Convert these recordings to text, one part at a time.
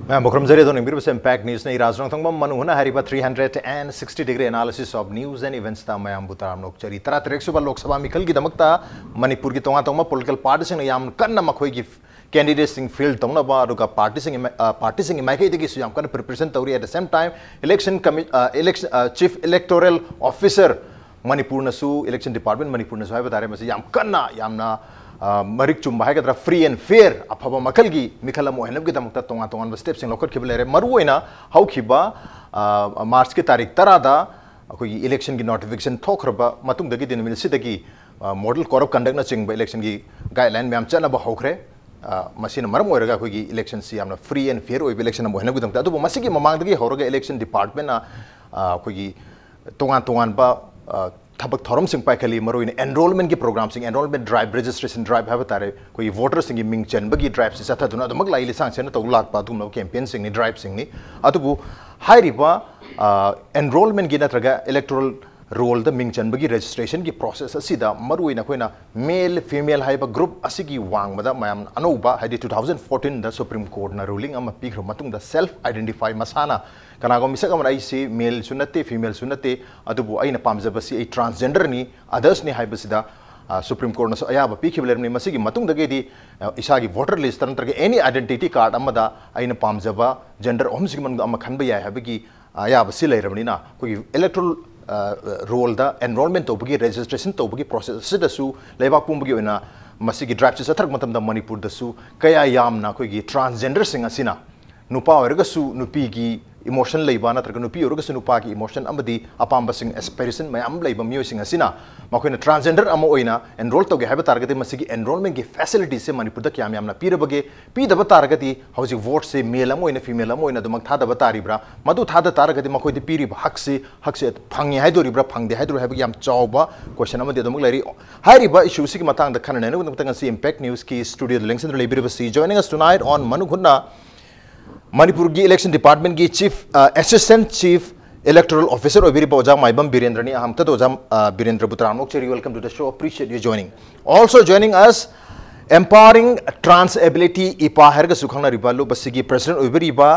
मैं मुकरम जरिए दोनों बिरबस इम्पैक्ट न्यूज़ ने राजनाथ थंगम मनुहना हरिबा 360 degree analysis of news and events ता मयाम बुताराम लोक चरी तरा तरेक सुबह लोकसभा मिखल की दमकता मणिपुर की तोंगा तोंगा पॉलिटिकल पार्टी सिंह याम कन्ना मखोई की कैंडिडेट सिंह फील्ड तोंगा बा रुका पार्टी सिंह माइके दिगी सुयाम कन्ना प्रिपरेशन तौरी at the same time election chief electoral officer Manipur नसु इलेक्शन डिपार्टमेंट मणिपुर नसु है बतारे मसे याम कन्ना यामना मरिक चुम है फ्री एंड फेयर अफब मखल की मिखल की तोंगा तोंगा स्टेप सिंह लौखब लेरे मरुना हौखिबा मार्च की तारीख 10 अखोई इलेक्शन की नोटिफिकेशन थोखरब मतुंगदगी दिन मिलसिदगी मॉडल कोड ऑफ कंडक्ट चिंग इलेक्शन की गाइडलाइन मैम चलब हौखरे मसीना मरम ओरगा अखोई इलेक्शन से यामना फ्री एंड फेयर ओइब इलेक्शन मोहनगी दमता अदुबो मसीगी ममांगदगी हौरगा इलेक्शन डिपार्टमेंट अखोई तोंगा तोंगानबा थबक थौरम सिंह पाइखली मरोइन एनरोलमेंट की प्रोग्राम सिंह एनरोलमेंट ड्राइव रजिस्ट्रेशन ड्राइव है तारे कोई वोटर सिंह मिंग चनबगी ड्राइव से चथदुना अदुमक लाई लिसांग सेना तौ लाकपा दुम कैंपेन सिंह ड्राइव सिंह अदुबु हाइरिबा एनरोलमेंट की नत्रगा इलेक्टोरल रोल द मिंग चनबगी रजिस्ट्रेशन की प्रोसेस असिदा मरुइन अखोइना मेल फीमेल हाइबा ग्रुप असिगी वांगबदा मयाम अनौबा हाइदि 2014 द सुप्रीम कोर्ट ना रूलिंग अमा पिखर मतुंग द सेल्फ आइडेंटिफाई मसाना कनागो मिसक अमन आइसे मेल सुनते फीमेल सुनते अदुबु आइना पामजबसी ट्रांसजेंडर नि अदर्स नि हाइबसिदा सुप्रीम कोर्ट नसो अयाब पिखिबलेरनि मसिगी मतुंग दगेदी इसागी वोटर लिस्ट नत्रगे एनी आइडेंटिटी कार्ड अमदा आइना पामजबा जेंडर ओमसिगी मन अमा खनबा याय हाबगी अयाब सि लेरबनिना कोई इलेक्टोरल रोल द एनरोलमेंट तौबगी रजिस्ट्रेशन तौबगी प्रोसेस सिदसु लेबाक पुंबगी ओइना मसिगी ड्राइव से सथरक मतमदा मणिपुर दसु कया यामना कोई ट्रांसजेंडर सिंह असिना नुपा ओरगसु नुपी की इमोशन लेबा नत्रग नुपी ओरगसु नुपा की इमोशन अमदी अपाम सिंह एस्पिरेशन मयाम लेबा मियोसिंग असिना मखोइना ट्रांसजेंडर अमा ओइना एनरोल तौगे हाइबा तारगदि मसिगी एनरोलमेंट की फैसिलिटी से मणिपुर द क्याम यामना पीरबगे पीदबा तारगदि हौजिक वोट से मेल अमा ओइना फीमेल अमा ओइना दमक थादबा तारिब्रा मदु थादा तारगदि मखोइदि पीरिबा हक से फंगे हाइदोरिब्रा फंगदे हाइदोरि हाइबा याम चावबा क्वेश्चन अमदि दमक लेरी हाइरिबा इशू सिगी मतंग द खनने नु तंगसी इम्पैक्ट न्यूज़ की स्टूडियो लेंगसन लेबिरबसी जॉइनिंग अस टुनाइट ऑन मनुगुन्ना मणिपुर की इलेक्शन डिपार्टमेंट की chief assistant chief electoral officer ओबिरी बोजा माइबम बीरेंद्र ने हम तद ओजा बीरेंद्र बुतराम चेरी welcome to the show appreciate you joining also joining us empowering trans ability इपा हरग सुखंगना रिबा लो बसिगी प्रेसिडेंट ओबिरीबा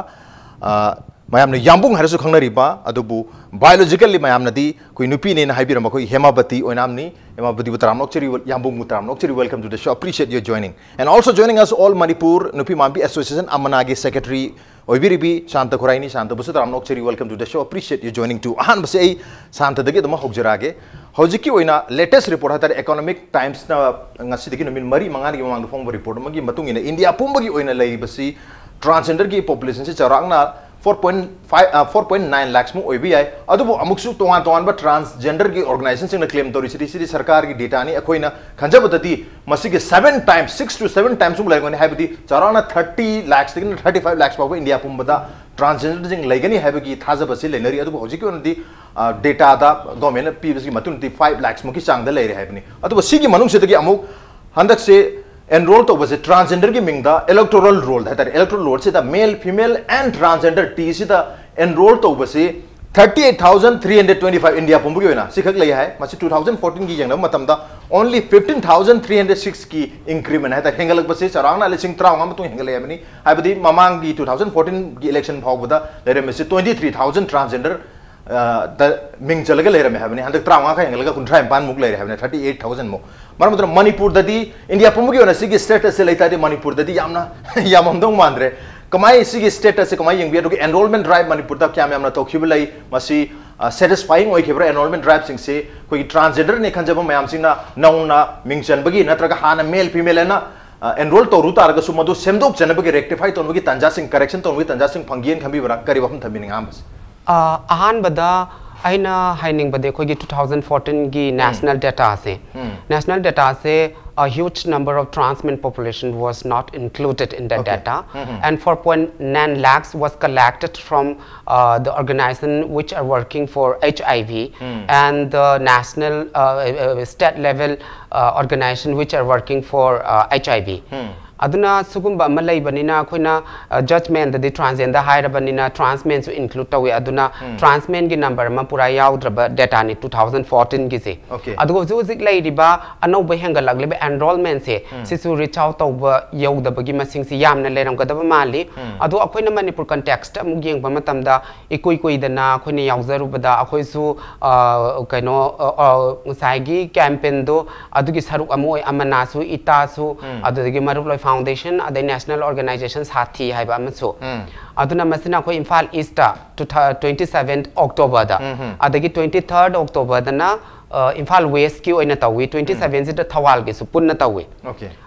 मैम याबुंग हरसु खंगनरिबा अदुबु बायोलॉजिकली मैमनदी कोई नुपी ने हाइबिरम कोई हेमावती ओनामनी हेमावती बुतराम चेरी याबुंग बुतराम चेरी welcome to the show appreciate your joining and also joining us all Manipur नुपी मांपी एसोसिएशन अमनागी सेक्रेटरी ओबिरीबी शांत खुराइनी शांत बुतराम चेरी welcome to the show appreciate your joining to अहान बसे आई शांत दगे दम होगजरागे हौजिकी ओइना लेटेस्ट रिपोर्ट हतार इकोनॉमिक टाइम्स ना ngasi नुमिन मरी मंगानी मांग फोंग रिपोर्ट मगी मतुंग इन इंडिया पुंबगी ओइना लेबसी ट्रांसजेंडर की पॉपुलेशन से चौरांगना 4.9 लाख मु ओइबी आय अदुबो अमुकसु तोंगान तोंगान बा ट्रांसजेंडर की ऑर्गेनाइजेशन सिंग क्लेम तोरी सिटी सरकार की डेटा नि अखोइना खंजबदती मसिगे 7 टाइम्स 6 to 7 टाइम्स मु लाइगोनी हाइबदी चराना 30 लाख से 35 लाख पाबो इंडिया पुंबदा ट्रांसजेंडर सिंग लाइगनी हाइबगी थाजबसि लेनरी अदुबो हौजिकी ओनदी डेटा दा गवर्नमेंट पीबसि मतुनती 5 लाख मुकी चांगदा लेरे हाइबनी अदुबो सिगी मनुंग सिदगी अमुक हंदक से एनरोल तो बसे ट्रांसजेंडर की मिंग दा इलेक्टोरल रोल है इलेक्टोरल रोल से the male female and transgender T से द एनरोल तो बसे 38,325 इंडिया पुंबगी होना सिखक लय है मसी 2014 की यंग मतम दा ओनली 15,306 की इंक्रीमेंट है त हेंगलक बसे चरांगना लिसिंग त्रांग म तो हेंगल याबनी हाइबदी ममांग की 2014 की इलेक्शन फावबदा लेरे मेसे 23,000 ट्रांसजेंडर द मिंग चलगा लेरे में हाबनी हंदक त्रांग का हेंगलगा 19 मुक लेरे हाबनी 38,000 मु मरम मणिपुर ददी इंडिया पुंबगी होना सिगी स्टेटस से लेता दे मणिपुर ददी यामना याममदों मानद्रे कमाई सिगी स्टेटस से कमाई यंग बिया एनरोलमेंट ड्राइव मणिपुर दा क्या यामना तौखिबलै मसी सैटिस्फाइंग ओइखिब्रा एनरोलमेंट ड्राइव सिंग से कोई ट्रांसजेंडर ने खंजब मयाम सिंगना नौना मिंग चनबगी नत्रगा हाना मेल फीमेल ना एनरोल तौरु तारगसु मदु सेमदोक चनबगी रेक्टिफाई तौनबगी तंजा सिंग करेक्शन तौनबगी तंजा सिंग फंगियन खंबीबरा करी वफम थबिनिंग आमस अहान बदा आइना हाइनिंग बदे कोई 2014 की national data से a huge number of trans men population was not included in that data and 4.9 lakhs was collected from the organization which are working for HIV and the national state level organization which are working for HIV aduna sugumba malai banina khoina judgment the transgender hire banina transmen su include tawi aduna transmen gi number ma pura yaudra data ni 2014 gi se adugo zik lai riba anau ba henga lagle ba enrollment se sisu reach out tawba yauda bagi masing si yamna leram gadaba mali adu akhoina manipur context amu yeng ba matamda ikoi dana khoina yauzaru bada akhoi su kaino ngai gi campaign do adugi saruk amoi amana su ita su adugi maruloi foundation adai national organization sathi haiba amasu aduna masina ko Imphal East 27th October da adagi 23rd October dana Imphal West ki oina tawi 27th da Thawal ge su punna tawi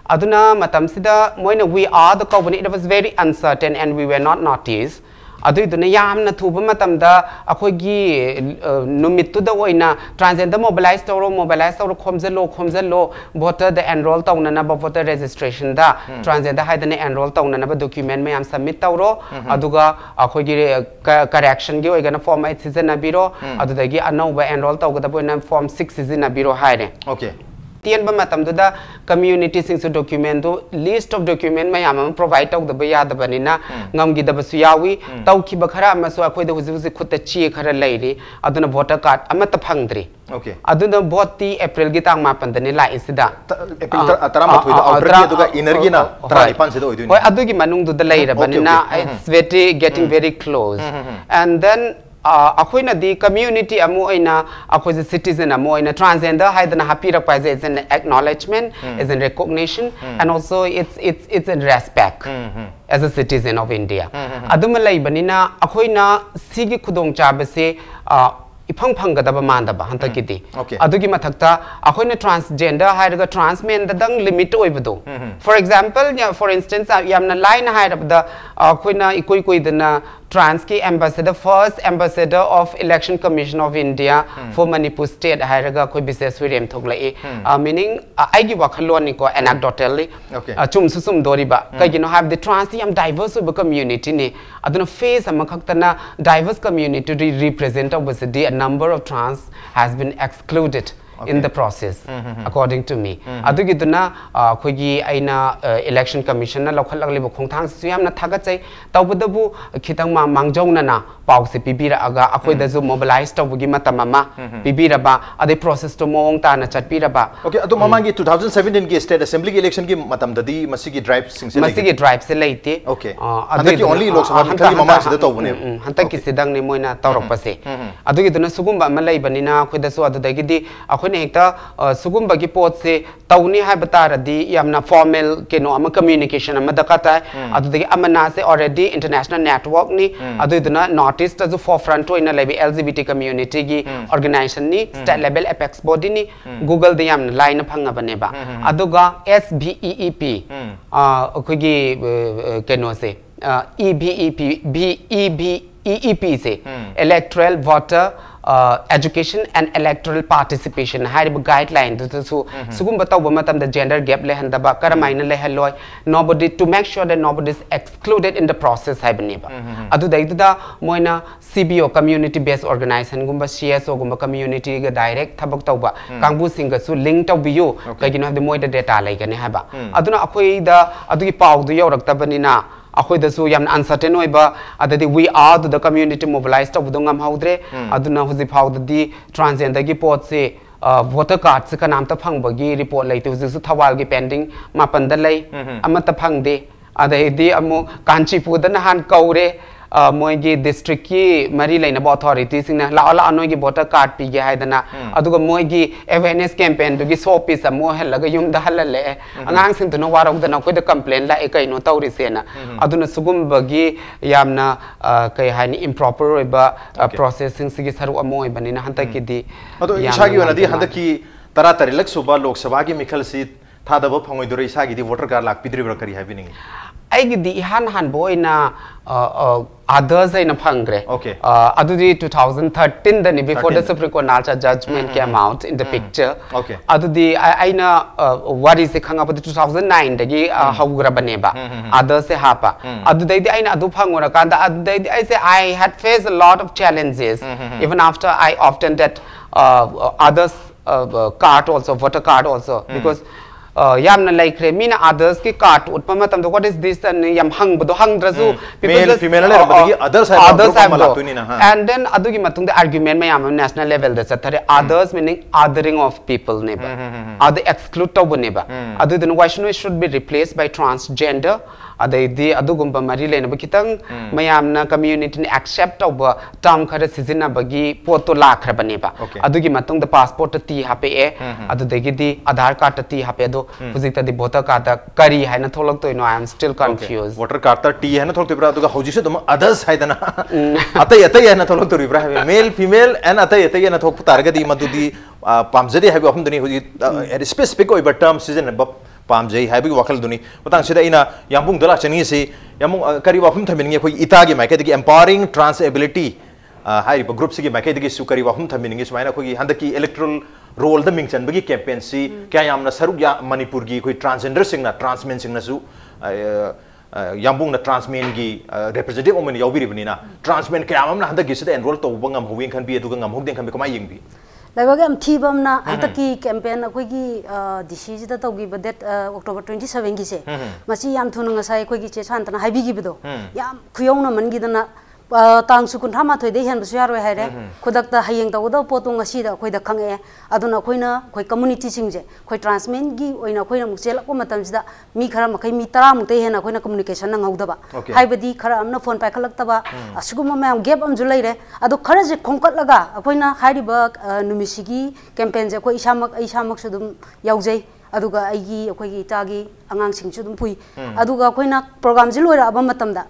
aduna matam sida moina we are the company it was very uncertain and we were not noticed adui duna yamna thuba matamda akhoigi numittu da oina transgender mobilize tawro khomjalo voter the enroll tawnana ba voter registration da transgender haidana enroll tawnana ba document mayam submit tawro aduga akhoigi correction gi oigana form 8 season biro adudagi anauba enroll tawgada boina form 6 season biro haire tian ba matam da community sing su document do list of document mayam provide taw da ya da banina ngam gi da basu yawi taw ki ba khara ma so akhoi da huzi khutta chi khara lairi aduna voter card amata phangdri aduna vote April gi tang ma pandani la isida April atara ma thoi da outer gi duga inner gi na tara ipan se do iduni hoi adu gi manung du da laira banina it's very getting very close and then akhoi di community amu aina akhoi the citizen amu aina transgender haidana happy rakpaise is an acknowledgement is an recognition and also it's a respect as a citizen of India aduma lai banina akhoi na sigi khudong chabase ifang gadaba mandaba hantakidi adugi mathakta akhoi transgender hairaga transmen da dang limit oibado for example for instance yamna line hairabda akhoi na ikoi dana trans ki ambassador first ambassador of election commission of India for Manipur state hairaga khoi business wirem thoklai meaning aigi wakhalon ni ko anecdotally chum susum doriba kagino have the trans yam diverse community ni aduna face amakhaktana diverse community represent obviously a number of trans has been excluded in the process according to me adugi duna khogi aina election commission na lokhalagli bo khongthang su yamna thagachai tawbudabu khitang ma mangjongna na pause pibira aga akhoi da zo mobilize tawbugi matama pibira ba ade process to mong ta na chatpira ba adu mamangi 2017 gi state assembly election gi matam dadi masigi drive sing se masigi drive se leite adagi only lok sabha mikali mamang se da tawbune hantaki sidang ni moina tawrok pase adugi duna sugumba malai banina khoi da so adudagi di akhoi hekta sugumba gi pot se tawni ha batara di yamna formal keno ama communication ama dakata adudagi amana se already international network ni aduduna notice to forefront to in a level LGBT community gi organization ni state level apex body ni google de yamna line phanga baneba aduga SBEEP khogi keno se EBEP se electoral voter education and electoral participation high guideline so sugumba tawba matam the gender gap le handaba karamaina le halloi nobody to make sure that nobody is excluded in the process haibneba adu daida moina CBO community based organization gumba CSO gumba community ga direct thabak tawba kangbu singa su link tawbiyu kagino the moida data lai gani haba aduna akhoi da adugi paw du yoraktabanina akhoi da su yam uncertain oiba adadi we are the community mobilized of dongam haudre aduna huzi phau di transgender gi pot se voter card se kanam ta phang bagi report lai tu su thawal gi pending mapan da lai amata phang de adadi amu Kanchipur da han kaure moigi district ki mari laina bo authority singna la anoi gi voter card pi ge haidana aduga moigi awareness campaign du gi shopis amo helaga yum da halale angang sing tno warok dana ko da complaint la ekai no tawri sena aduna sugum bagi yamna kai hani improper oiba processing sigi saru amo oibanina hanta ki di ado ishagi wana di hanta ki tara tarilak suba lok sabha gi mikhal si thadaba phangoi dore ishagi di voter card lak pidri bra kari habining aigi di han boina others in a pangre adudi 2013 the before the Supreme Court Nalcha judgment came out in the picture adudi aina what is the khanga 2009 dagi haugra baneba others se hapa adudai di aina adu phangora kanda adudai I say I had faced a lot of challenges even after I often that others card also voter card also because yamna laikre mina others ki cart utpa matam do what is this and yam hang bodo hang drazu male female le rabagi others have and then adugi matung the argument mayam national level da chathare others meaning othering of people neba other exclude to neba adu then Vaishnavi should be replaced by transgender adai adugumba mari lena bakitang mayamna community ni accept over term khara sizina bagi poto lakhrabane ba adugi matung the passport ti hape e adu degi di Aadhaar card ti hape do hujikta di voter card kari haina tholok to I am still confused voter card ta ti haina tholok tibra aduga hojise dum others haidana atai haina tholok to ribra male female and atai haina thok targadi madudi pamjadi habi apum duni hoji specific oi ba term season ba pamjai habi wakal duni matang sida ina yambung dala chani se yamung kari wafum thaminge khoi itagi maike digi empowering transability hai ba group sigi maike digi su kari wafum thaminge sumaina khoi handaki electoral role the mingchan bagi campaign si kya yamna saruk ya manipur gi khoi transgender singna transmen singna su yambung na transmen gi representative omen yawbiri banina transmen kya amna handaki sida enroll to bangam huwing khan bi aduga ngam hokden khan bi kama yingbi Laibagam Tibamna Antaki campaign Akwigi disease that we that October 27 gise. Masi Yam Tunanga Kwigi Chantana Habigibido. Yam Kuyona Mangidana Tang Sukuntama to the Hen Suaro Hare, Kodakta Hayang Tawada Potunga Sida, Koida Kange, Aduna Koina, Koi community singje, Koi transmen gi, or in a Koina Musela Matamsda, Mikara Makami Taram, Tehena, Koina communication and Audaba. Hibadi Karam no phone Pakalakaba, Asukuma Mam gave on Julade, Ado Courage Concord Laga, Apoina Heidelberg, Numisigi, campaigns, Koi Ishamak Sudum Yauze. Aduga Aigi, Akwagi Tagi, Angang Sing Sudum Pui, Aduga Koina program Zilura Abamatamda.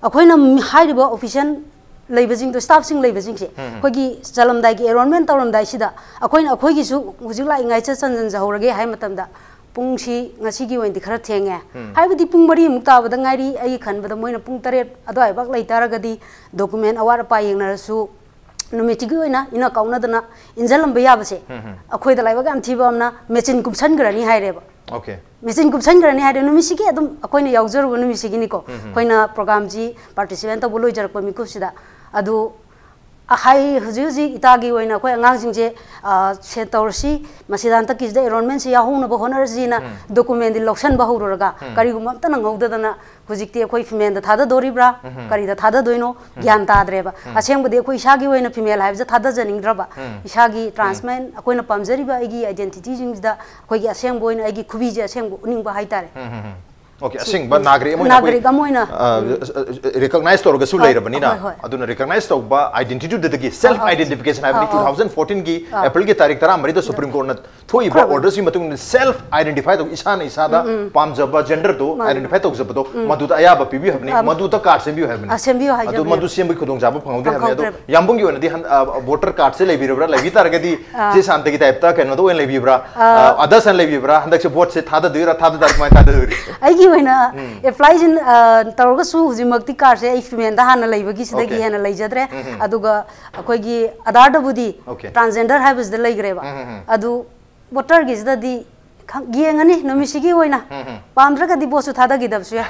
Akoina high official labazing to staff sing labazing se kogi salam dai ki enrollment tawram dai sida akoina akoigi su hujik lai ngai cha sanjan jahorage hai matamda pung si ngasi gi wendi khara thenge haibadi pung mari mukta bada ngairi ai khanbada moina pung 8 adai bak lai taragadi document awar pa yengna su numiti gi oina ina kauna dana injalam baya base akoi da laiba gam thiba amna machine kumsan grani haireba okay machine kumsan grani haire numisigi adum akoina yaujor bu numisigi ni ko koina program ji participant to boloi jarak pami kusida adu ahai huji itagi oina koi angang singje setorsi masidan ta kisda enrollment si yahuna ba honor jina document di loction ba horoga kari gum ta nang hauda dana hujikte koi female da thada doribra kari da thada doino gyan ta dreba aseng bade koi shagi oina female haibja thada janing draba ishagi transmen akoina pamjari ba igi identity jingda koi gi aseng boina igi khubi je aseng ning ba haitare okay asing ba nagri amoina recognize to ga su leira banina aduna recognize to ba identity de gi self identification ha 2014 gi april gi tarik tara mari da supreme court na thoi ba orders gi matung self identify to isa da pamja ba gender to identify to jabdo madu da aya ba pibi habni madu ta card sembi habni assembly ha adu madu sembi khudong jaba phangde habni adu yambung gi ona di voter card se lebirabra lebi tar ga di je sante gi type ta keno do en lebibra others an lebibra handak se vote se thada duira thada dar mai thada duri When applies in Targasu, Zimakti cars, if you mean the Hana Labagi, the Hana Lajadre, Aduga, Akogi, Adada Budi, transgender habits the Lagreva. Adu, what is the Giangani, no Mishigi Wina, Pamdraka di Bosu Tada Gidabsia.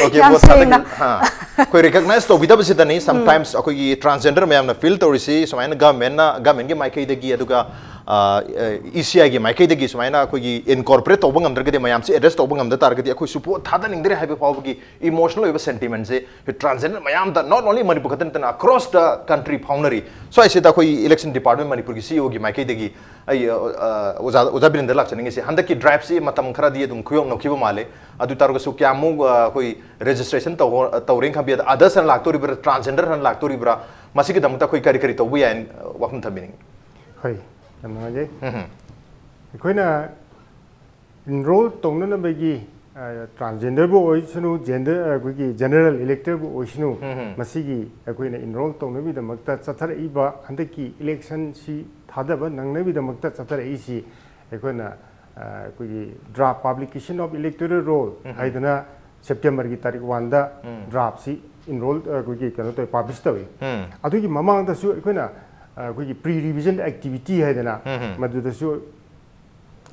Okay, what's recognize to Vidabasitani, sometimes Akogi transgender may have a filter or see, so I Gamengi Mike the Giaduga. ECI gi maike degi sumaina koi incorporate to bangam dargade mayam se address to bangam da targade koi support thada ningdre have power gi emotional over sentiment se transgender mayam da not only manipur khatan across the country foundry so I said da koi election department manipur gi CEO gi maike degi ai oza bin dalak chaninge se handaki drive se matam khara di dum khuyong nokhiba male adu targo su kyamu koi registration to ring khabi others an laktori bra transgender an laktori bra masiki damta koi kari kari to bu ya wakum thabining hoi Namaje. Koina enroll tongna bagi transgender bo oisnu gender kogi general elector bo oisnu masigi koina enroll tongna bi damakta chathar iba handaki election si thadaba nangna bi damakta chathar isi koina kogi draft publication of electoral roll haidana September gi tarik 1 da draft si enroll kogi kano to publish tawi adugi mamang da su koina कोई pre-revision activity है देना मधु दसु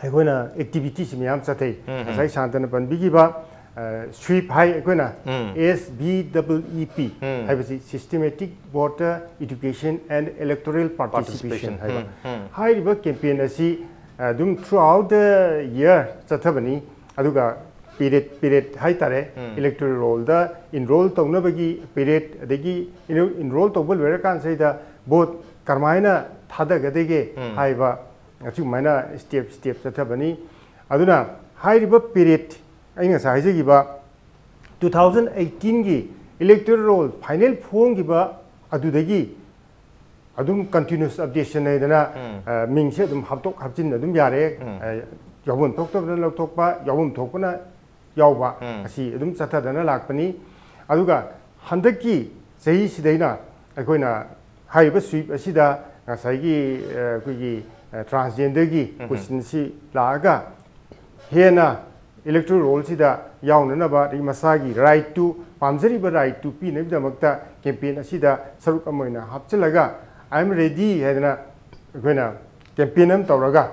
है कोई ना activity से मियाम साथे ऐसा शांतन पन बिगी बा sweep है कोई ना SBEEP है बसी systematic voter education and electoral participation है बा हाई रिबा campaign ऐसी dum throughout the year chathabani aduga period hai tare electoral roll da enroll tawna bagi period adagi enroll tawbal wera kan sai da both karmaina thada gadege haiba achu maina step chathabani aduna hairiba period aina sa haije giba 2018 gi electoral roll final form giba adudagi adum continuous updation nei dana mingse adum haptok hapjin adum yare yawun thokta dana thokpa yawun thokpana yawba asi adum chatha dana lakpani aduga handaki sei sidaina akoina haiba sweep asida ngasai gi kuigi transgender gi question si laga hena electoral roll sida yawnana ba ri masagi right to pamjari ba right to pi nei damakta campaign asida saruk amoina hapchalaga I'm ready hedna akoina campaign am tawraga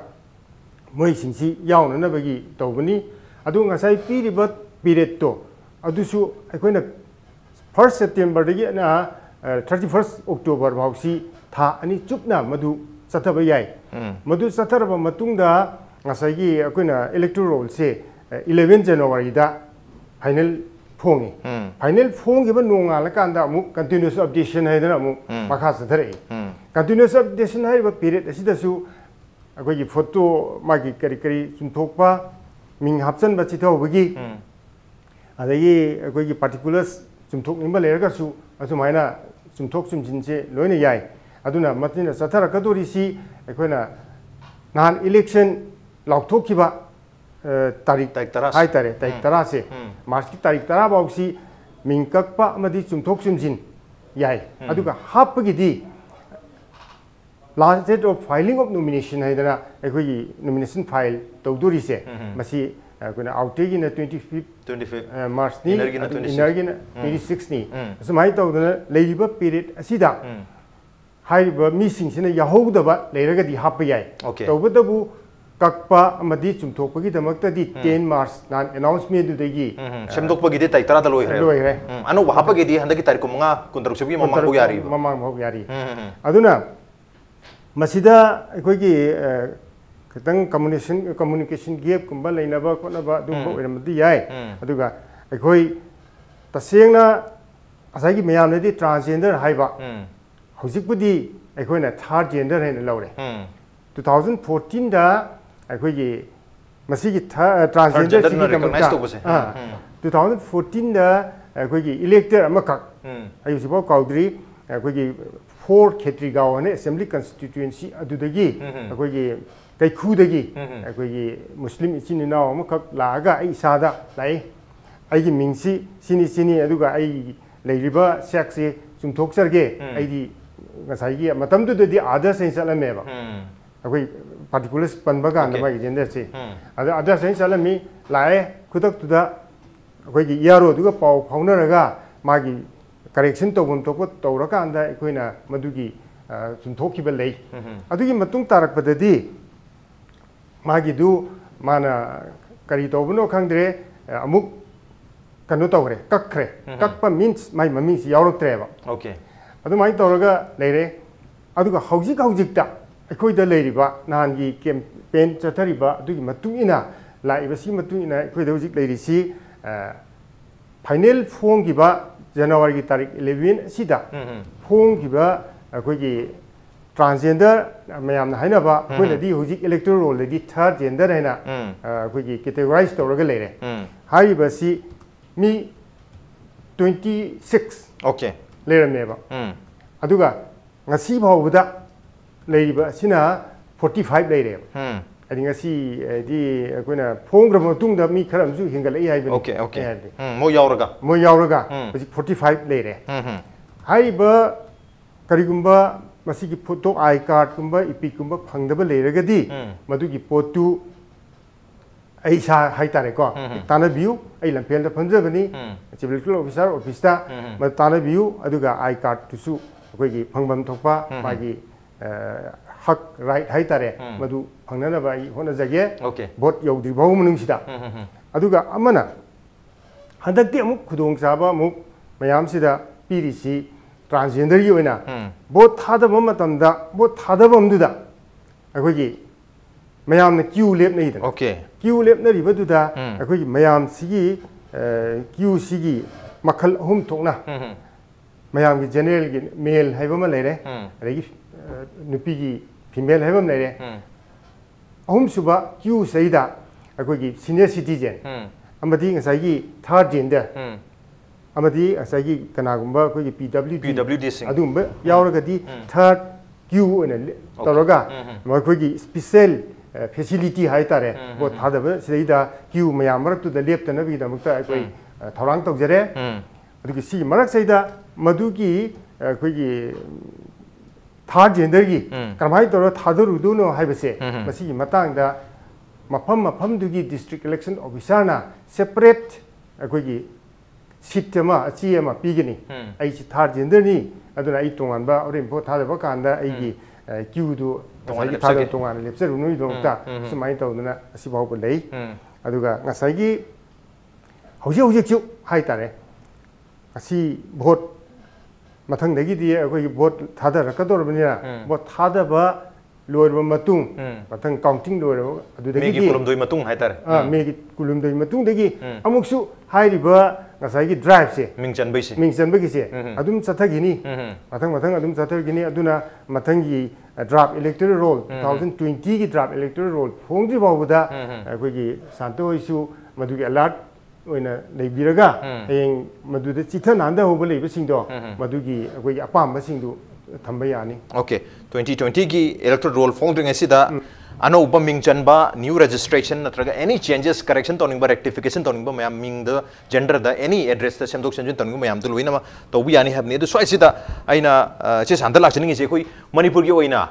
moi singsi yawnana bagi tawbani adu ngasai pi riba period to adusu akoina 1st September dagi na 31st October bausi tha ani chupna madu sathaba yai madu satharaba matungda ngasai gi akoina electoral roll se 11 January da final phongi final phongi ba nonga la kanda mu continuous updation haidana mu makha sathare continuous updation haiba period asida su akoi gi photo magi kari chumthokpa ming hapchan ba chithau bagi adagi akoi gi particulars chumthok nimba lerga su asumaina chumthok chumjin se loina yai aduna matina sathara kadori si akoina nan election laukthokkiba तारीख high तारे तारीख 10 से मार्च की तारीख 10 बाउसी मिंकक्पा अमदी चुमथोक चुमजिन याई अदुगा हापगिदी last date of filing of nomination हैदना एकोगी नॉमिनेशन फाइल तौदुरी से मसी कोना आउटेगी न 25 मार्च नि इनर्गी 26 नि समाई तौदना लेरिबा पीरियड असिदा हाइबा मिसिंग सिना याहोगदबा लेरगदी हाप याई तौबदबु kakpa amadi chumthokpagi damakta di 10 March nan announcement du degi semdokpagi de tai tara da loi re anu wahapagi di handaki tarik kumanga kuntaruk sebi mamang bu yari mamang yari aduna masida akoigi katang communication gap kumba leinaba konaba du ko eramdi yai aduga akoi tasengna asagi mayam ne di transgender haiba hojikpudi akoina third gender haina laure 2014 da akoigi masigi transgender sigi recognize to bose 2014 da akoigi elector amakak ayusibo kaudri akoigi 4 khetri gaw ne assembly constituency adudagi akoigi kaikhudagi akoigi muslim ichinina amakak laga ai sada lai aigi mingsi sini aduga ai leiriba sexe chumthokserge aidi ngasai matam du di other sense alameba akoi particulars panbaga na mai gender se ada sense alami lae khudak tuda akoi gi yaro duga pau phaunaraga magi correction tobum tokko tawraka anda akoina madugi chumthokki ba lei adugi matung tarakpadadi magi du mana kari tobuno khangdre amuk kanu tawre kakre kakpa means mai mami si yauroktreba okay adu mai tawraga leire aduga hojik ta akoida leiriba nangi campaign chathariba adugi matungina laiba si matungina akoida hojik leiri si final form giba January ki tarik 11 sida form giba akoigi transgender mayam na haina ba akoina di hojik electoral roll di third gender haina akoigi categorize tawraga leire haiba si mi 26 okay lerameba aduga ngasi bawda leiriba sina 45 leire adi ngasi di akoina phongram tungda mi kharamju hingalai haibani okay mo yauraga 45 leire haiba karigumba masigi photo I card kumba epic kumba phangdaba leiragadi madugi potu ai sa haitare ko tana view ai lampel da phanjabani civil officer office ta ma tana view aduga I card tusu akoigi phangbam thokpa magi hak right haitare madu phangnana ba I hona jage vote yogdi bawu munung sida aduga amana handakti amuk khudong saba amuk mayam sida pirisi transgender gi oina vote thada matamda vote thada bamduda akoigi mayam na queue lep na idan okay queue lep na riba du da akoi mayam sigi queue sigi makhal hum thokna mayam gi general gi male haiba ma leire adagi nupi gi female haiba ma leire ahum suba queue saida akoi gi senior citizen amadi ngasai gi third gender amadi ngasai gi kanagumba akoi gi PWD sing adumba yauraga di third queue ena toroga makoi gi special facility hai tare bo thadaba seida queue mayam marak tu da lep ta nabi da mukta akoi thorang tok jare adugi si marak seida madugi akoi gi third gender gi karmai toro thadaru du no haibase masi matang da mafam dugi district election officer na separate akoi gi seat ma achi ma pigini ai chi third gender ni aduna ai tongan ba orim po thadaba kanda ai gi queue du tongan thada tongan lepse ru no do ta sumai tawduna asi baw ko lei aduga ngasai gi hauji chu hai tare asi vote mathang dagi di akoi vote thada rakador bania vote thada ba loirba matung mathang counting loirba adu dagi megi kulum doi matung hai tare megi kulum doi matung dagi amuksu hai riba ngasai gi drive se mingchan bai se adum chathagini mathang adum chathagini aduna mathang gi draft electoral roll 2020 gi draft electoral roll phongri bawda akoi gi santo isu madugi alert oina leibiraga heng maduda chithan anda hoba leiba singdo madugi akoi apam ba singdu thamba yani okay 2020 gi electoral roll phongring asida ano upa mingchan ba new registration natraga any changes correction toning ba rectification toning ba mayam ming the gender da any address da semdok senjun toning mayam du loina ma tobi yani have ne du swai sida aina che sandal lakchning je koi manipur gi oina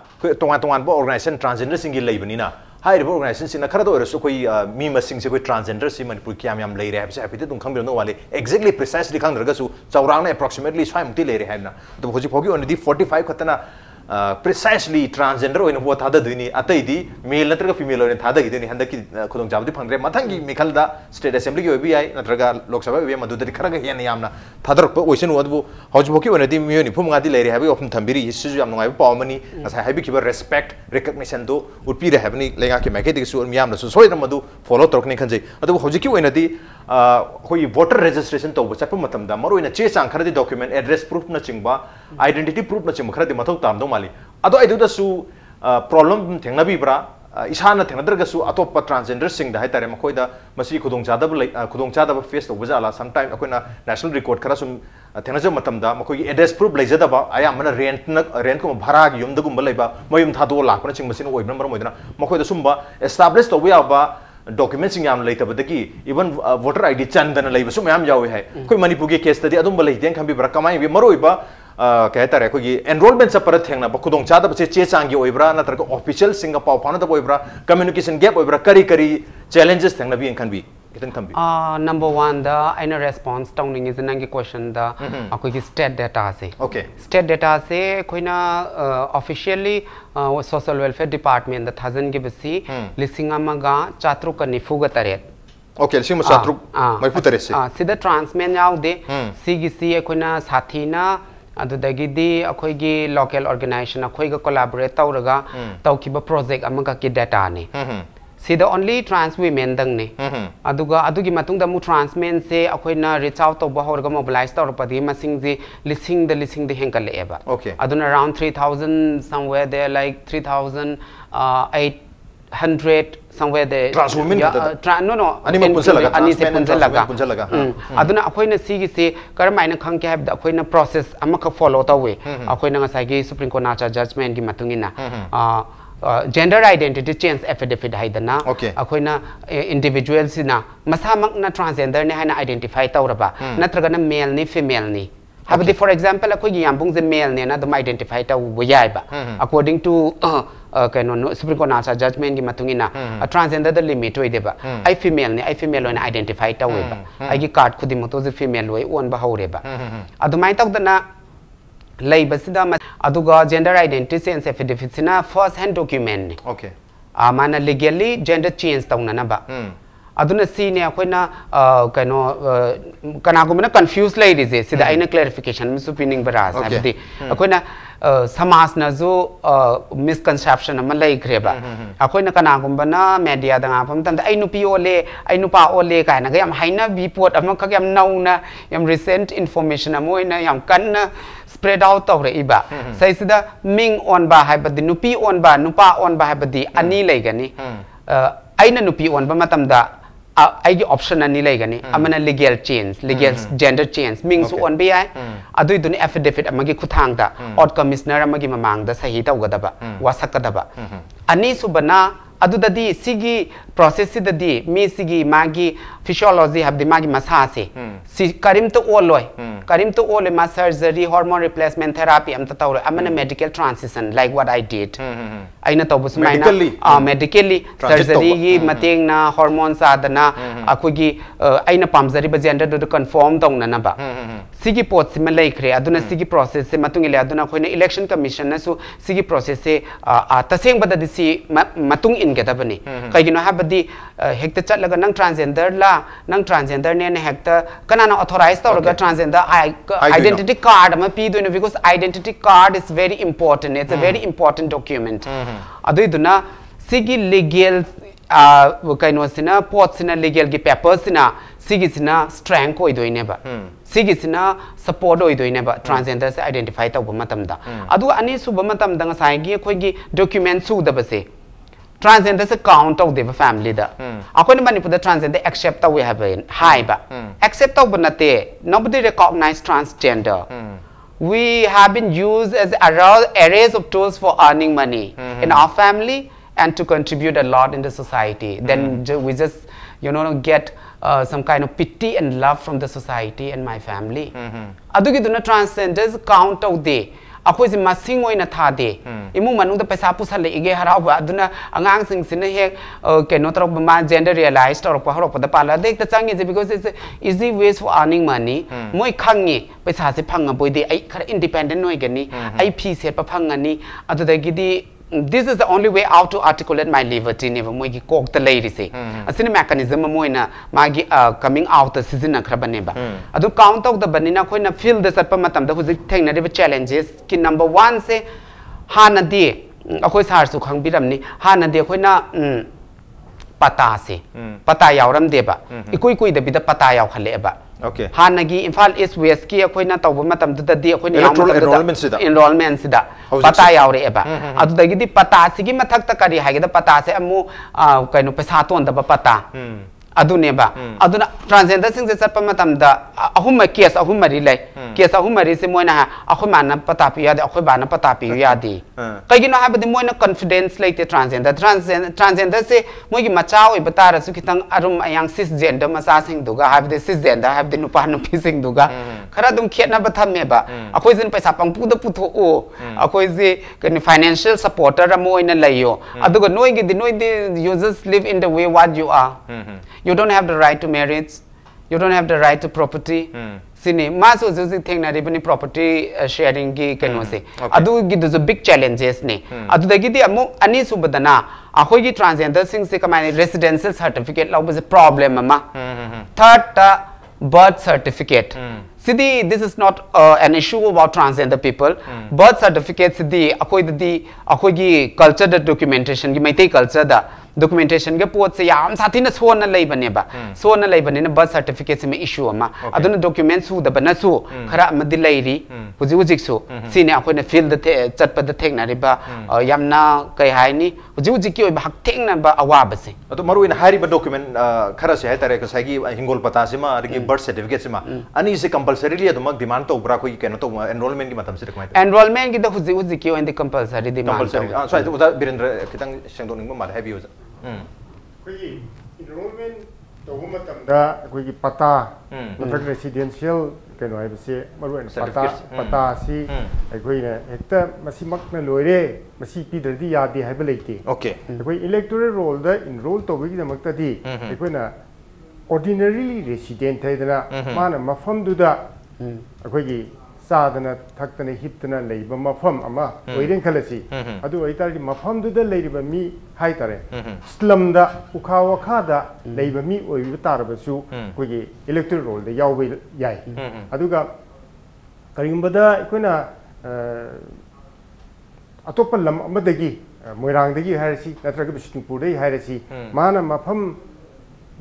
tongan ba organization transgender sing gi leibani na hai ri organization sing na khara do so koi mi masing se koi transgender si manipur kyam yam leire have se apite tung khang no wale exactly precisely khang raga su chaurang na approximately swai mukti leire have na to hoji phogi on di 45 khatana precisely transgender oina bo thada dini atai di male natraga female oina thada gi dini handaki khudong jabdi phangre mathangi mikhal da state assembly gi obi ai natraga lok sabha obi madudari kharaga yan yamna thadar pa oisin wadu hauji boki oina di mioni phum ngadi leire habi ofum thambiri isu yam ngai pa mani asai habi ki respect recognition do utpi re habni lenga ki make di su miyam na su soi madu follow torkni khanjai adu hauji ki oina di hoi voter registration to chappa matam da maroina che chang khara di document address proof na chingba identity proof na chingba khara di mathau tam do mali ado ai du su problem thengna bi bra isana thengna su atop transgender sing da hai tare makoi da masi khudong chada ba face to bujala sometime akoina national record khara sum thengna jam matam da makoi address proof leijada ba aya mana rent ko bhara gi yum da gum laiba mayum thado lak na ching masin oi number moidna makoi da sumba establish to ya ba documents yam later badagi even voter id chandana laiba sum yam jawi hai koi manipur ge case tadi adum balai den khambi bra kamai bi maroi ba कहता है कोई enrolment से परत थेंगना खुदों चादा बसे चे Changi ओइब्रा नत्रक official सिंग पाव फाना the ओइब्रा communication gap ओइब्रा करी challenges थेंगना भी एंखन भी कितन Thumby number 1 the ina response towning is nangi question the akoi ki state data se okay state data se koina officially social welfare department the thousand gi basi lisinga ga chatru ka nifu ga taret okay lising ma chatru mai putare se sida transmen yaw de sigi si koina sathina adudagidi akoigi local organization akoiga collaborate tawraga tawkiba project amaga ki data ne sida only trans women dang ne aduga adugi matungda mu trans men se akoina reach out to bahorga mobilize tawr padi masing ji lising the henkal eba okay aduna around 3000 somewhere there like 3800 somewhere there trans women no ani se punjalaga aduna akoina sigi se karmaina khang ke have da akoina process amaka follow tawe akoina ngasai gi supreme court na judgment gi matungina gender identity change affidavit haidana akoina individual sina masamak na transgender ne haina identify tawraba natraga na male ni female ni habdi for example akoigi yambung je male ne na dum identify taw boyaiba according to kano supreme court na judgment gi matungina transgender the limit oi deba ai female ona identify taweba ai gi card khudi moto je female oi on ba haureba adumai tawdana laibasida aduga gender identity change affidavit sina first hand document okay amana legally gender change tawnana ba aduna si ne akoina kano kana ko mana confuse lai rise sida aina clarification misu pining baras abdi akoina samas na zo misconception ama lai greba akoina kana gumbana media da ngapam tan ai nupi ole ai nupa ole kaina ga yam haina bi pot ama ka yam nauna yam recent information amoina yam kanna spread out tawre iba sai sida ming on ba haibadi nupi on ba nupa on ba haibadi ani lai gani aina nupi on ba matamda aigi option ani lai gani amana legal change legal gender change ming su on bi ai adui duni affidavit amagi khuthang da out commissioner amagi mamang da sahi tawgadaba wasakadaba ani subana adudadi sigi process sidadi mi sigi magi physiology habdi magi masase si karim to oloi karim to ole ma surgery hormone replacement therapy am tawre amana medical transition like what I did aina tawbus maina medically surgery gi mateng na hormone sadana akogi aina pamjari ba gender do confirm tawna na ba sigi pot sima laikre aduna sigi process se matung ile aduna khoina election commission na su sigi process se taseng badadi si matung in gedabani kaigino habadi hekta chatlaga nang transgender la nang transgender ne hekta kanana authorized tawraga transgender identity card ama pi doina because identity card is very important it's a very important document adu iduna sigi legal kaino sina pot sina legal gi papers sina sigi sina strength koi doine ba sigi sina support oi doine ba transgender se identify tawba matamda adu ani suba matamda ngasai gi khoi gi document su da base transgender se count of the family da akoni manipur the transgender accept we have high ba accept of nate nobody recognize transgender we have been used as arrays of tools for earning money in our family and to contribute a lot in the society then we just get some kind of pity and love from the society and my family adugi duna transgenders count of the akhoi si masing oina thade imung manung da paisa pusal le ige harau ba aduna angang sing sin he keno tro ma gender realized or pa harop da pala de ta changi because it's easy ways for earning money moi khangi paisa se phanga boi de ai khara independent noi gani ai phi se pa phangani adu da gidi this is the only way out to articulate my liberty never moi gi kok ta lady se asini mechanism moi na magi coming out the season na khrabane ba adu count out the banina khoi na feel the satpa matam da huzik thengna de challenges ki number 1 se hana di akhoi sar su khang biram ni hana di khoi na pata se pata yawram de ba ikui kui de bi da pata yaw khale ba okay hanagi imphal east west ki akhoi na tawba matam da di akhoi na enrollment sida pata yawre ba adu da gi di pata sigi mathak ta kari hagi da pata se amu kaino paisa ton da pata adune ba aduna transgender sing se satpa matam da ahum case ahum mari lai case ahum mari se moina ha akhoi mana pata pi ya de akhoi bana pata pi ya di kaigino ha badi moina confidence like transgender se moi gi macha oi batara su kitang arum ayang cisgender masa sing duga ha badi cisgender ha badi nupa nupi sing duga khara dum khetna ba tham me ba akhoi jin paisa pangpu da putho o akhoi je kan financial supporter amoina layo aduga noi gi di noi de you just live in the way what you are you don't have the right to marriage you don't have the right to property sini maso just thing na ribani property sharing gi kano se adu gi the big challenges ne adu da gi di amu ani subadana akhoi gi transgender sing se kamai residential certificate law is a problem ama third birth certificate Sidi, this is not an issue about transgender people. Birth certificate Sidi, akhoi gi culture da documentation gi maitai culture da documentation ge pot se yam sathi na sona lei bane ba sona lei bane na birth certificate se me issue ama aduna document su da bana su khara amadi leiri huji huji su sine akhoi na field the chat pa da thekna ri ba yamna kai hai ni huji huji ki oi ba hak thekna ba awa ba se atu maru in hari ba document khara se hai tare ka sai gi hingol pata se ma ri birth certificate se ma ani se compulsorily adumak demand to bra khoi keno to enrollment gi matam se kamai enrollment gi da huji huji ki oi compulsory demand so uda birendra kitang sengdon ning ma have you Koi enrollment to matamda koi pata matak residential keno ai bse maru pata si koi ne hekta masimak na loire masi pidradi yadi hai beleiti okay koi electoral roll da enroll to gi damakta di koi na ordinarily resident hai dana mana mafam du da koi gi चादना थक्तना हिप्तना लेबा मफम अमा ओइरेन खलसी अदु ओइतारदि मफम दुदा लेरिबा मी हाइतारे स्लमदा उखा वखादा लेबा मी ओइबा तारबसु कोगी electoral roll दे यावबे याय अदुगा करिगुंबदा इकोना अतोप lump अमदगी मोइरांगदगी हारसी नत्रगा बिष्णुपुरदगी हारसी माना मफम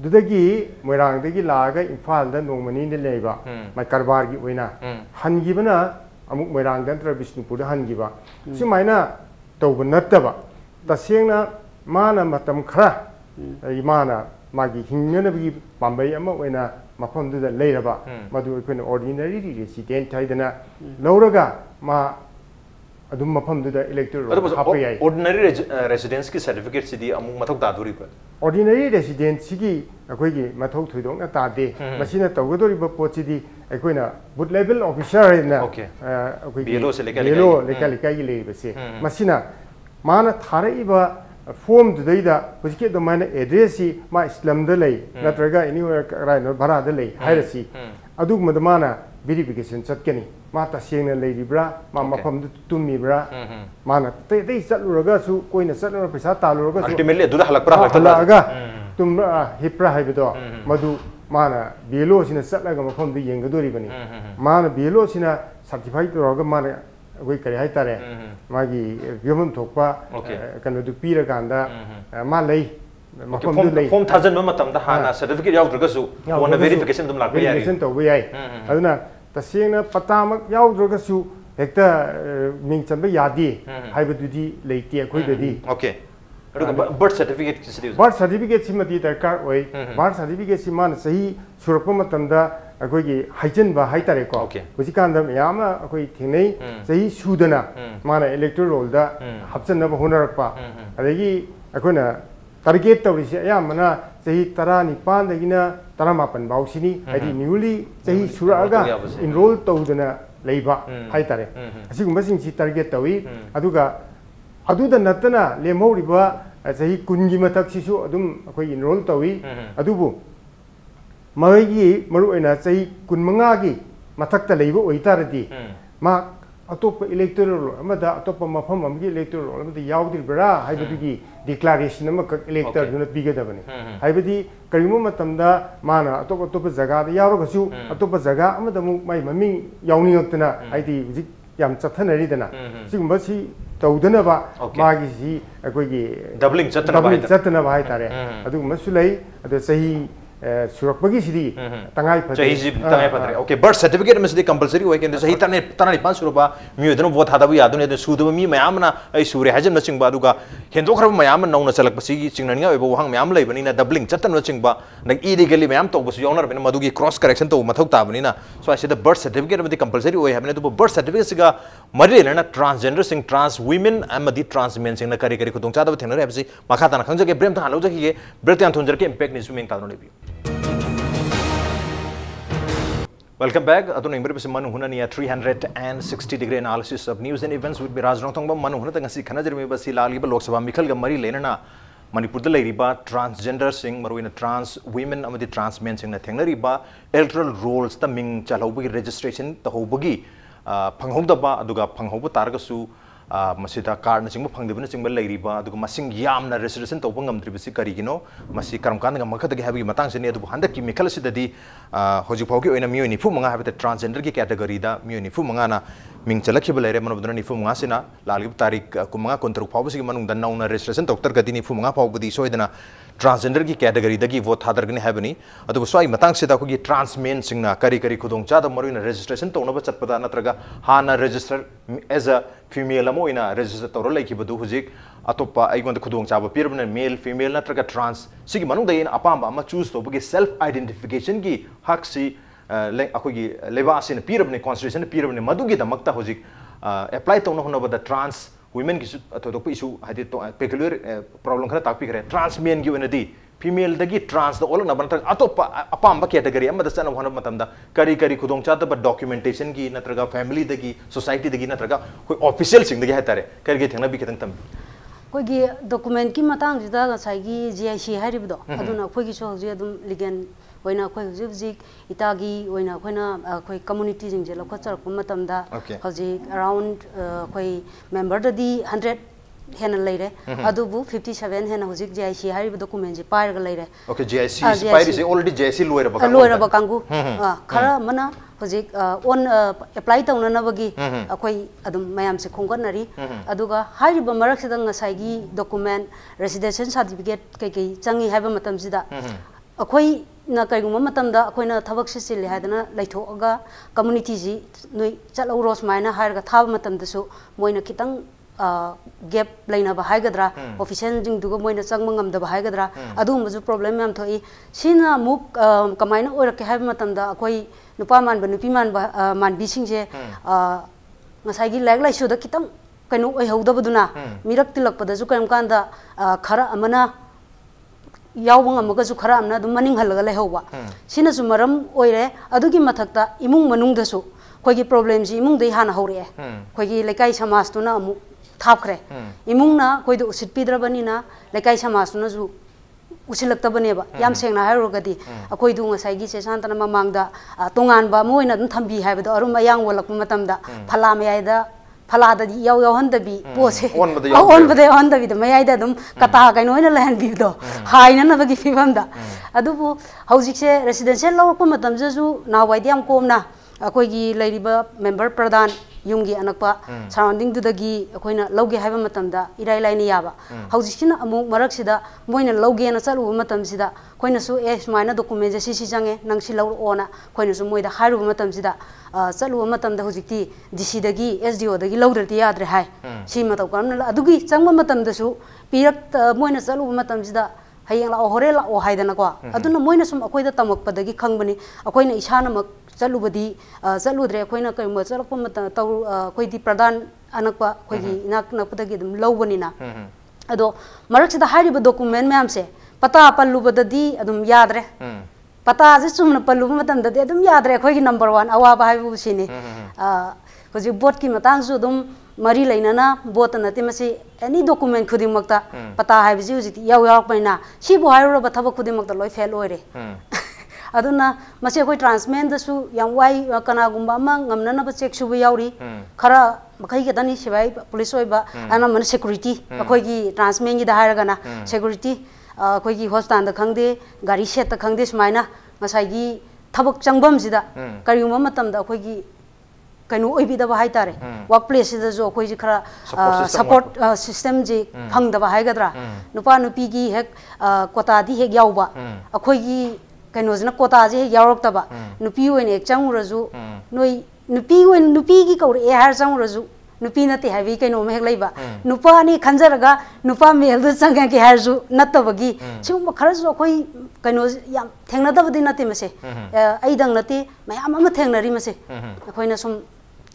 दुदगी मोइरांगदगी लागा इम्फालदा नोंमनी ने लेबा मै कारबारगी ओइना हनगिबना अमुक मोइरांग दंत्र बिष्णुपुरदा हनगिबा सुमाइना तौब नत्तबा तसेंगना माना मतम खरा इमाना मागी हिंगनबगी पांबई अमा ओइना मफम दुदा लेरबा मदु इकोन ऑर्डिनरी रेसिडेंट थाइदना लौरगा मा अदुम मफम दुदा इलेक्टोरल हापे याय ऑर्डिनरी रेसिडेंस की सर्टिफिकेट सिदी अमुक मथक तादुरी पर ऑर्डिनरी रेसिडेंट सिगी अखोइगी मथौ थुइदोंना तादे मसिना तौगदोरिबा पोचिदी अखोइना बुथ लेवल ऑफिसर ना अखोइगी बीएलओ से लेकर लेकाई लेबसे मसिना माना थारइबा फॉर्म दुदैदा हुजिके दमाना एड्रेस सी मा इस्लाम द लै नत्रगा एनीवेयर राइन भरा द लै हाइरसी अदु मदमाना वेरिफिकेशन चटकनी मा तसेंगना लेरिब्रा मा मफम तुमीब्रा माना ते चलुरगासु कोइना चलुर पैसा तालुरगासु अल्टीमेटली दुदा हलकप्रा हलगा तुम हिप्रा हाइबदो मदु माना बीएलओ सिना चलगा मफम दु येंगदोरिबनी माना बीएलओ सिना सर्टिफाइड तोरगा माना कोई करे हाई तारे मागी व्यवम थोपा कनो दु पीरा कांदा मा लई मफम दु लई फॉर्म थाजन नो मतम दा हाना सर्टिफिकेट यावद्रगसु वन वेरिफिकेशन दुम लाक यारी वेरिफिकेशन तोबे याई अदुना तसेंगना पतामक यावद्रगसु हेक्ता मिंग चंबे यादी हाइबदुदी लेइते अखोइददी ओके बर्थ सर्टिफिकेट किसी बर्थ सर्टिफिकेट सिमती दरकार ओइ बर्थ सर्टिफिकेट सिमान सही सुरप मतमदा अखोइगी हाइजनबा हाइतारेको हुजिकांदा यामा अखोइ थेनै सही सुदना माना इलेक्टोरल रोलदा हपचनबा होनरपा अदगी अखोना टारगेट तौरिसे यामना सही 19 दगिना 18 बाउसिनी हाइदि न्यूली सही सुरागा इनरोल तौदना लेबा हाइतारे असिगुम्बा सिंगसी टारगेट तौई अदुगा अदुदा नतना लेमौरिबा सही कुनगी मथक्सिसु अदुम अखोइ इनरोल तौई अदुबु मगी मरुना सही 15 मथक्ता लेबा ओइतारदी मा अतोप इलेक्टोरल अमदा अतोप मफम अमगी इलेक्टोरल अमदा यावदिबरा हाइबदुगी डिक्लेरेशन अमा इलेक्टर दुना पिगदबनी हाइबदी करिमो मतमदा माना अतोप अतोप जगह दा यावरगसु अतोप जगह अमदा मु माइ ममिंग यावनिंगतना हाइदी हुजिक याम चथनरिदना सिगुम्बा सी तौदनबा मागी सी अखोइगी डबलिंग चतना भाई तारे अदुगुम्बा सुलै अद सही सुरक्षबगी सिदी तंगाई फते सही तंगाई फते ओके बर्थ सर्टिफिकेट में सिदी कंपलसरी होय केन सही तने तना 5 रुपया मियदन वोट हादाबु यादुने द सुदब मी मयामना ऐ सुरे हाजन न चिंगबा दुगा हेंदोखरब मयाम नौना चलक पसिगी चिंगननिया ओइबो वहां मयाम लैबनिना डबलिंग चतन न चिंगबा नग इलीगली मयाम तौबसु यौनर बिन मदुगी क्रॉस करेक्शन तो मथौ ताबनिना सो आइसे द बर्थ सर्टिफिकेट में कंपलसरी होय हाबने तो बर्थ सर्टिफिकेट सिगा मरि लेना ट्रांसजेंडर सिंग ट्रांस वुमेन अमदी ट्रांस मेन सिंग न करी करी खुदों चादब थेनरे हाबसि मखा तना खंजगे ब्रेम ता हालौ जखिगे ब्रेक यान थुंजर के इंपैक्ट नि swimming तानो लेबि Welcome back. Atun ingber bisi manu huna niya 360-degree analysis of news and events with Biraj Rongthongba manu huna tangasi khanajar me basi laliba Lok Sabha mikhal ga mari lenana Manipur da leiriba transgender sing maruina trans women amadi trans men sing na thengnariba electoral rolls ta ming chalhobagi registration ta hobagi phanghogdaba aduga phanghogba targasu masida card na singba phangdebna singba leiriba aduga masing yamna registration tawba ngamdribasi karigino masi karamkan ga makhatagi habi matang sini adu handaki mikhal sidadi hoji phawki oina miyo nifu manga habita transgender ki category da miyo nifu manga na ming chalakhiba leire manobduna nifu manga sina lalib tarik kumanga kontruk phawbasi manung dan nauna registration tawtar gadi nifu manga phawbadi soidana transgender की category दगी वो थादरगनी हैबनी अदु स्वाई मतंग से दाखोगी trans main सिंगना करी करी खुदों चाद मरुइना रजिस्ट्रेशन तौनबा चटपदा नत्रगा हाना रजिस्टर एज अ फीमेल अमोइना रजिस्टर तौर लेखिबदु हुजिक अतोपा आइगोंद खुदों चाब पिरबन मेल फीमेल नत्रगा ट्रांस सिगी मनुंग दयन अपाम अमा चूज तोबगी सेल्फ आइडेंटिफिकेशन की हक सी अखोगी लेबासिन पिरबने कॉन्स्टिट्यूशन पिरबने मदुगी दमक्ता हुजिक अप्लाई तौन होनबदा ट्रांस women की अथोदोप इशू हाइदि पेक्युलर प्रॉब्लम खरा ताकपी करे ट्रांस मेन की वनदी फीमेल दगी ट्रांस द ओल नबन तक अतोप अपाम कैटेगरी अमदा सन होन मतमदा करी करी खुदों चादब डॉक्यूमेंटेशन की नत्रगा फैमिली दगी सोसाइटी दगी नत्रगा कोई ऑफिशियल सिंग दगी हाइतारे करगे थंगना भी खतंग तम कोई डॉक्यूमेंट की मतंग जिदा गसाई की जीआईसी हारिबदो अदुना कोई की सो जी अदुम ligand oina khoi hujik itagi oina khoina khoi community jing je lokho char kum matamda hojik around khoi member da di 100 hena leire adubu 57 hena hujik GIC hari document je pair ga leire okay GIC pair is already GIC loira ba kangu khara mana hujik on apply tawna na bagi akhoi adum mayam se khonggan nari aduga hari ba marak sidang ngasai gi document residential certificate kai kai changi haiba matam sida akhoi na kaiguma matam da akhoi na thabak se sil haidana laithoga community ji noi chalo ros maina har ga thab matam da su moina kitang gap laina ba haigadra official jing dugo moina changma ngamda ba haigadra adu muju problem mam thoi sina muk kamaina oira ke haib matam da akhoi nupa man ba nupi man ba man bi sing je ngasai gi lag lai su da kitang kainu oi hauda baduna mirak tilak pada ju kam kan da khara amana yaw amaga su khara amna dum maning halaga lai howa sina su maram oire adugi mathakta imung manung da su khoi gi problem ji imung dei hana hore khoi gi lekai samas tu na amu थापख्रे इमुंगना कोइदो उसित पिद्रबनिना लेकाई समासना जु उसिलक्तबनेबा याम सेंगना हायरोगदी अखोइदु ngसाइगी सेसानतना ममांगदा तोंगानबा Moina दम थंबी हायबदो अरुम अयांग वलक मतमदा फला मयाइदा फलादा याव याव हंदबी पोसे ओनबदे हंदबी the मयाइदा दम कता काइनोइना लहन बिदो हाइना नबगी फिबमदा अदुबु हौजिकसे residential लौरप मतमजु नावाइदि याम Komna अखोइगी लैरिबा member प्रधान yumgi anakpa surrounding dudagi akoina loge haiba matamda irai laini yaba haujisina amu marak sida moina loge na chalu matam sida koina su maina document je si jange nangsi laur ona koina su moida hairu matam sida chalu matamda hujikti DC dagi SDO dagi laurati yadre hai si mataw kamna adugi changma matamda su pirak moina chalu matam sida hayang la hore la o haidana ko aduna moina sum akoida tamakpa dagi khangbani akoina isana mak चलुबदी चलुद्रे अखोइना कई म चलप मत तौ कोइदि प्रधान अनकपा कोइगी नाक नपदगी दम लौबनिना अदो मरकसिदा Harib document ma'am से पता पल्लुबददी अदम यादरे पता जे चुमना पल्लुब मतमददी अदम यादरे अखोइगी नंबर 1 अवाबा हाइबु सिनी होजि बोर्ड की मतंग सु दम मरी लेना बोट नते मसे एनी डॉक्यूमेंट खुदिमकता पता हाइबजी होजि याव याव पैना सिबु हाइरो बथब खुदिमकता लोय fail ओइरे aduna mase koi transment su yang wai kana gumba ma ngamna na ba check su yauri khara makai ke dani sibai police oi ba ana man security koi gi transment gi da har gana security koi gi hospital da khangde gari set ta khangde smaina masai gi thabak changbam sida kari uma matam da koi gi kainu oi bi da ba hai tare workplace da jo koi ji khara support system ji phang da ba hai gadra nupa nupi gi hek kota di hek yaw ba akoi gi कइनोजना कोताजे यावरक्तबा नुपी ओइने चांगुरजु नोइ नुपी की कौरे ए हार चांगुरजु नुपी नते हाबी कइनो make लैबा नुपानी खंजरगा नुपा mail दु संगा के हारजु नत्तबगी सिगुम खरजु अखोइ कइनो याम थेंगनदबदि नते मसे आइदंग नते मयाम अमा थेंगनरि मसे अखोइना सुम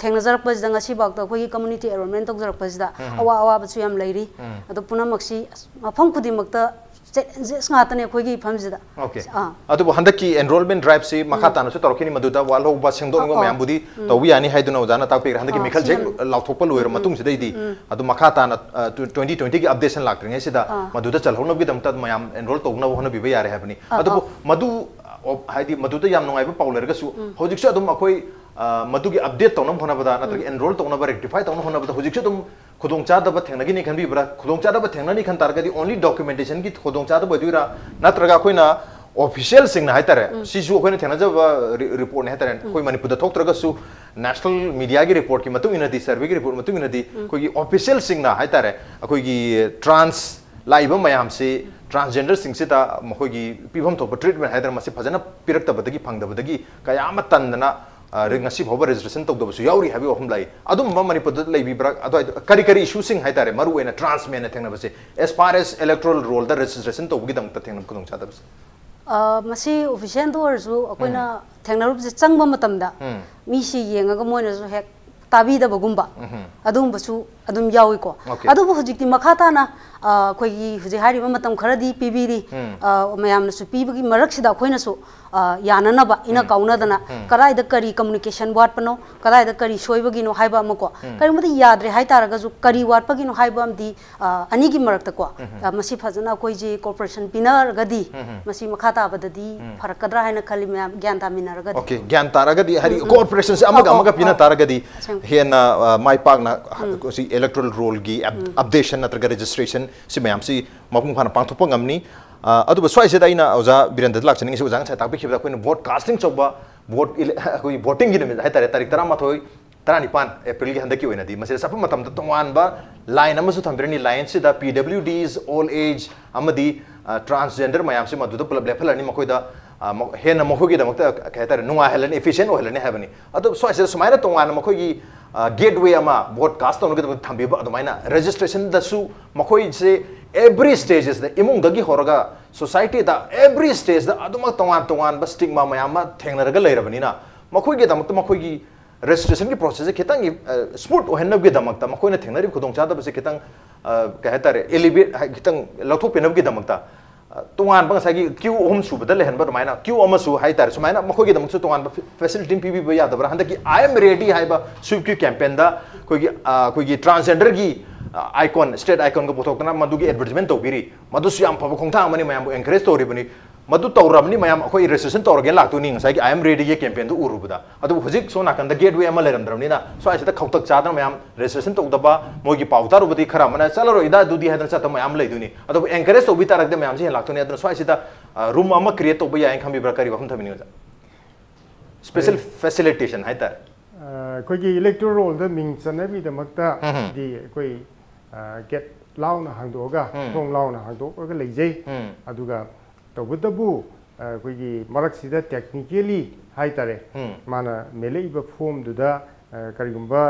थेंगनजरपजदा ngasi bakta अखोइ कम्युनिटी एनवायरनमेंट तोगजरपजदा अवा अवा बसु याम लैरि अदो पुनमक्सी मफम खुदिमक्ता स्नातने खोगी फमजिदा ओके अदु हंदकी एनरोलमेंट ड्राइव से मखातानो से तोरखिनि मदुदा वाल होबा सेंगदोंगो मयाम बुदी तोबि यानी हाइदुनो जाना तापे हंदकी मिखल जे लाउथोपल लोयर मतुंग सिदैदी अदु मखाताना 2020 की अपडेशन लाक्तरिङे सिदा मदुदा चलहोनो बिदमता मयाम एनरोल तोगना होनो बिबे यारे हाबनी अदु मदु हाइदि मदुदा याम नोंगाइबा पाउलरगसु होजिकसु अदुम अखोइ मदुगी अपडेट तोनम होनबदा नतरगी एनरोल तोनबा रेक्टिफाई तोन होनबदा होजिकसु अदुम खुदोंचादब थेंगनगिनी खनबिब्रा खुदोंचादब थेंगननि खन तारगदी ओनली डॉक्यूमेंटेशन की खुदोंचादब बदुरा नत्रगा खोइना ऑफिशियल सिंगना हाइतारे सिसु खोइना थेंगनजब रिपोर्ट ने हाइतारे खोइ मणिपुरदा थोकत्रगसु नेशनल मीडिया की रिपोर्ट की मतुंग इनदी सर्वे की रिपोर्ट मतुंग इनदी खोइगी ऑफिशियल सिंगना हाइतारे खोइगी ट्रांस लाइबा मयाम से ट्रांसजेंडर सिंगसिता मखोइगी पिभम थोप ट्रीटमेंट हाइतारे मसे फजना पिरक्तबदगी फंगदबदगी कयाम तन्ना ngasi bhawa registration tawda basu yauri habi ohum lai adum manipur lai bibra ado kari kari issue sing haitare maru ena transmen thengna base as far as electoral roll the registration to bugidam ta thengna kudong chada base masi official do orzu akoina thengna rup changba matamda mi si yenga ga moina su hek tabi da bagumba adum basu adum yawi ko adu bu hujik ti makhata na koi gi huje hari ma matam kharadi pibiri mayam na su pibigi marak sida khoina su yana na ba ina kauna dana karai da kari communication wat pano karai da kari soibagi no haiba mako kari mati yadre hai taraga ju kari wat pagi no haiba am di ani gi marak ta ko masi phajana koi ji corporation pinar gadi masi makhata abadadi farakadra haina khali me gyan ta minar gadi okay gyan taragadi hari corporation se amaga pina taragadi hena mai pak na si electoral roll gi updation natraga registration si mayam si mapung phana pangthopang amni adu swai se daina oza biranda lak chning se ozang sa takpi khibda koin vote casting chobba vote koi voting gi ne hai tare tarik tara mathoi tara nipan april gi handaki oina di mase sapa matam da tongwan ba line amasu thambirani line se da pwds all age amadi transgender mayam se madu da pulab level ani makoi da hena makoi gi da makta kai tare nunga helani efficient ohelani habani adu swai se sumaina tongwan makoi gi gateway ama vote cast on gi thambi ba adumaina registration da su makoi se every stages the imung dagi horaga society da every stage da aduma tongan ba stigma mayama thengnaraga leirabani na makoi gi damakta makoi gi registration ki process kitang smooth ohenna gi damakta makoi na thengnari khudong cha da ba se kitang ka hetare elevate kitang lathok penab gi damakta tongan bang sagi queue hom su badal hen ba maina queue amasu hai tar sumaina makoi gi damang su tongan facility pb ba ya da bra handa ki I am ready hai ba sub queue campaign da koi gi transgender gi icon state icon ko pothok na madu gi advertisement to biri madu su yam phaba khongtha mani mayam encourage to ri bani madu tawrabni mayam akoi registration tawrage laktu ning sai I am ready ge campaign du urubuda adu hojik so nakan da gateway ama leramdramni na so ai ta khautak cha da mayam registration to daba mogi pautar ubudi khara mana chalaro ida du di hadan cha ta mayam lei duni adu encourage to bi tarak de mayam ji laktu ni adu so ai ta room ama create to ba ya kham bi brakari wakhum thamini ja special facilitation hai tar koi gi electoral roll da ming chanabi da makta di koi get launa hangdoga thong launa hangdoga leijai aduga tawbudabu koi gi marak sida technically hai tare mana melei ba form du da karigumba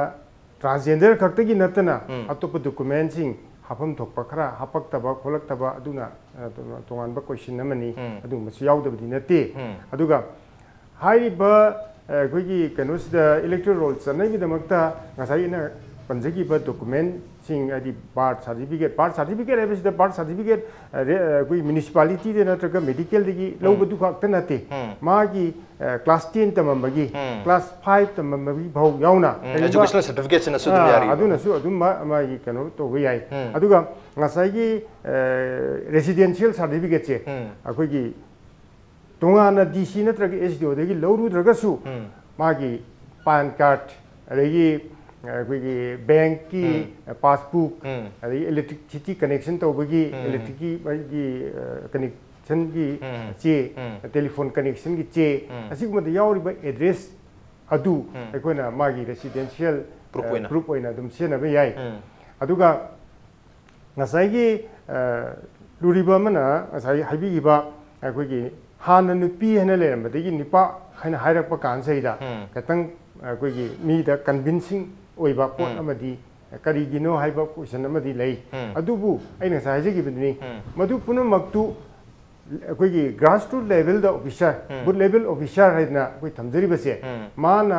transgender khakta gi natana atop documenting hapam thokpa khara hapak taba kholak taba aduna tongan ba question namani adu masu yaudabdi nate aduga hai ba koi gi kanus da electoral roll chanabi da makta ngasai na panjagi ba document sing adi birth certificate every the birth certificate koi municipality de na traga medical digi lobu du khak tanate magi class 10 tamambagi class 5 tamambagi bhau yauna educational certificate na su dum yari aduna su adum ma gi kano to wi ai aduga ngasai gi residential certificate che akoi gi tongana dc na traga sdo degi loru traga su magi pan card regi koi bank ki passbook electricity connection to bagi electricity gi connection gi che telephone connection gi che asiguma da yauri ba address adu ekona magi residential proof oina dum sena ba yai aduga ngasai gi luriba mana ngasai habi gi ba koi gi hana nupi hena le ma degi nipa haina hairak pa kan sai da katang koi gi mi da convincing oiba pot amadi karigino haiba question amadi lei adubu aina sa haje gi bidni madu puna maktu koi gi grassroots level da officer good level officer haina koi thamjari base mana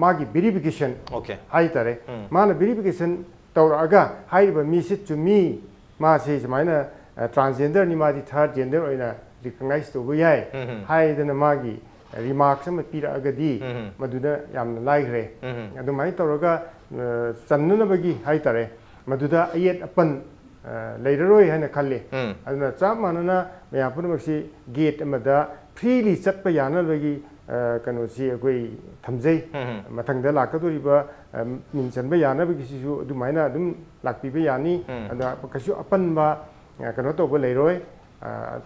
magi verification okay hai tare mana verification tawraga haiba mi sit to me ma se jamaina transgender ni ma di third gender oina recognize to yai hai dana magi remarks ama pira agadi maduda yamna laigre adumai tawraga channa bagi hai tare maduda ayet apan leiroi haina khalle aduna chap manana maya punamaksi gate amada freely chatpa yana bagi kano si akoi thamjai mathangda lakadoriba minchanba yana bagi sisu adumaina adum lakpi ba yani ada kasu apan ba kano to ba leiroi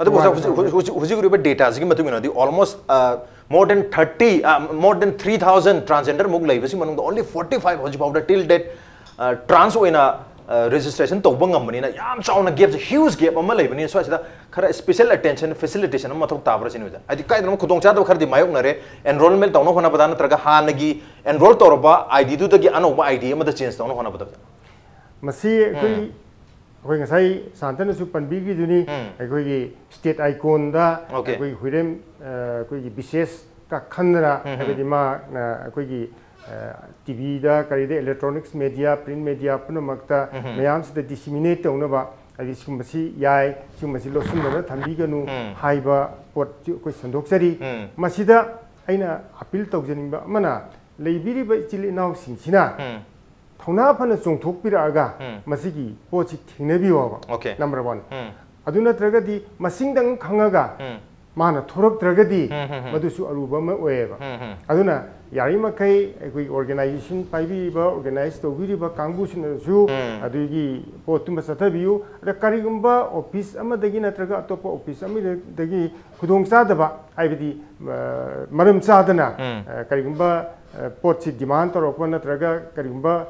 adu hujiguri ba data sigi matungina di almost more than 3000 transgender mug laibasi manung only 45 hoji powder till date trans oina registration to bangam mani na yam chauna gap huge gap ama laibani so asida khara special attention facilitation ma thok tabra sinu ja adi kai dum khudong cha do khar di mayok na re enrollment tawno hona badana traga hanagi enroll toroba id du dagi anoba id ma da change tawno hona badana masi koi koi ngasai santana su panbigi duni koi gi state icon da koi huirem koi gi bises ka khanra abedi ma koi gi TV da kari de electronics media print media puna makta mayam se disseminate tawna ba adi sumasi yai sumasi losun na thambi ganu haiba pot ko sandok sari masida aina appeal tawjaning ba mana leibiri ba chili naw singsina thona phana chongthok piraga masigi pochi thingnebi wa number 1 aduna tragadi masingdang khangaga mana thorak tragadi madusu aruba ma oeba aduna yari makai ekoi organization paibi ba organize to biri ba kangbu su adugi potum sathabiu da karigumba office amadagi natraga atopa office amadagi khudong sadaba aibidi maram sadana karigumba potsi demand torokwa natraga karigumba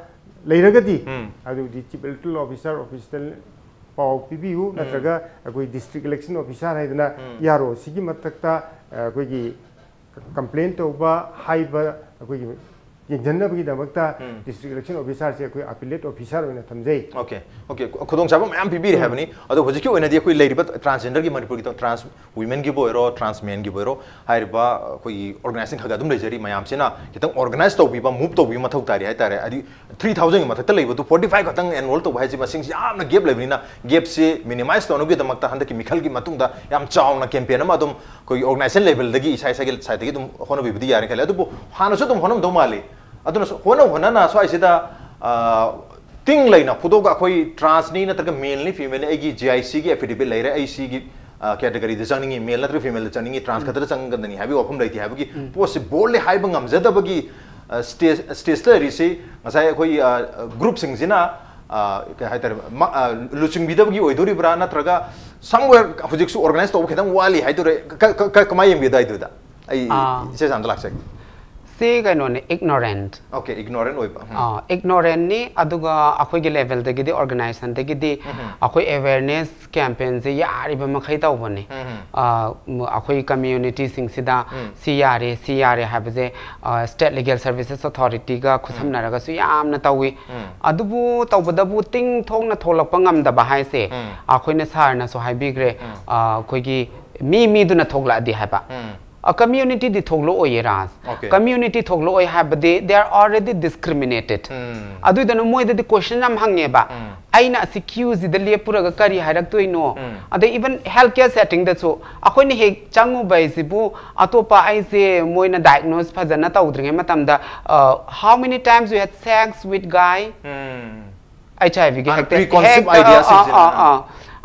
leiragadi adugi chief electoral officer pau pibiu natraga akoi district election officer haidana yaro sigi matakta akoi complaint over high district election officer se appellate officer okay khudong chaba mayam pibi habani ado hojiki oina di koi leiriba transgender gi manipur gi trans women gi boiro trans men gi boiro haiba koi organizing khaga dum lejari mayam sena kitang organize to biba move to bi mathau tari hai tare adi 3000 mathakta leibu to 45 katang enroll to haji masing yamna gap lebina gap se minimize to no gi damakta handa ki mikhal gi matungda yam chauna campaign ma dum koi organization level dagi isai sagel side gi dum hono bi bidi yare khale adu hana so dum honam do mali aduna hona na so aisida ting laina phudoga khoi trans ni na taga male ni female agi GIC gi affidavit laira IC gi category de changni male na female changni trans khatra changandani habi ofum laiti habi possible hai bangam zada bagi stage la ri se ngasai khoi group sing sina hai tar luching bidab gi oidori bra na traga somewhere hujik su organize to khedam wali hai tore kamai yem bidai du da ai se san dalak se see ignorant. Okay, ignorant oiba. Ignorant ni aduga akoi ge level de gidi organization de gidi akoi awareness campaign se yari ba makhai taw bane. Akoi community sing sida CRA have je state legal services authority ga khusam naraga su yam na tawi adubu tawbadabu ting thong na tholak pangam da ba hai se akoi na sar na so hai bigre koi gi mi du na thogla di ha ba. A community di thoglo oye ras community thoglo oye have they are already discriminated adu dana moi the question am hange ba aina accuse the lepura ga kari harak to ino ade even healthcare setting that so akoi ni he changu bai sibu atopa ai se moi na diagnose phajana tawdringe matam da how many times you had sex with guy HIV ge preconceived ideas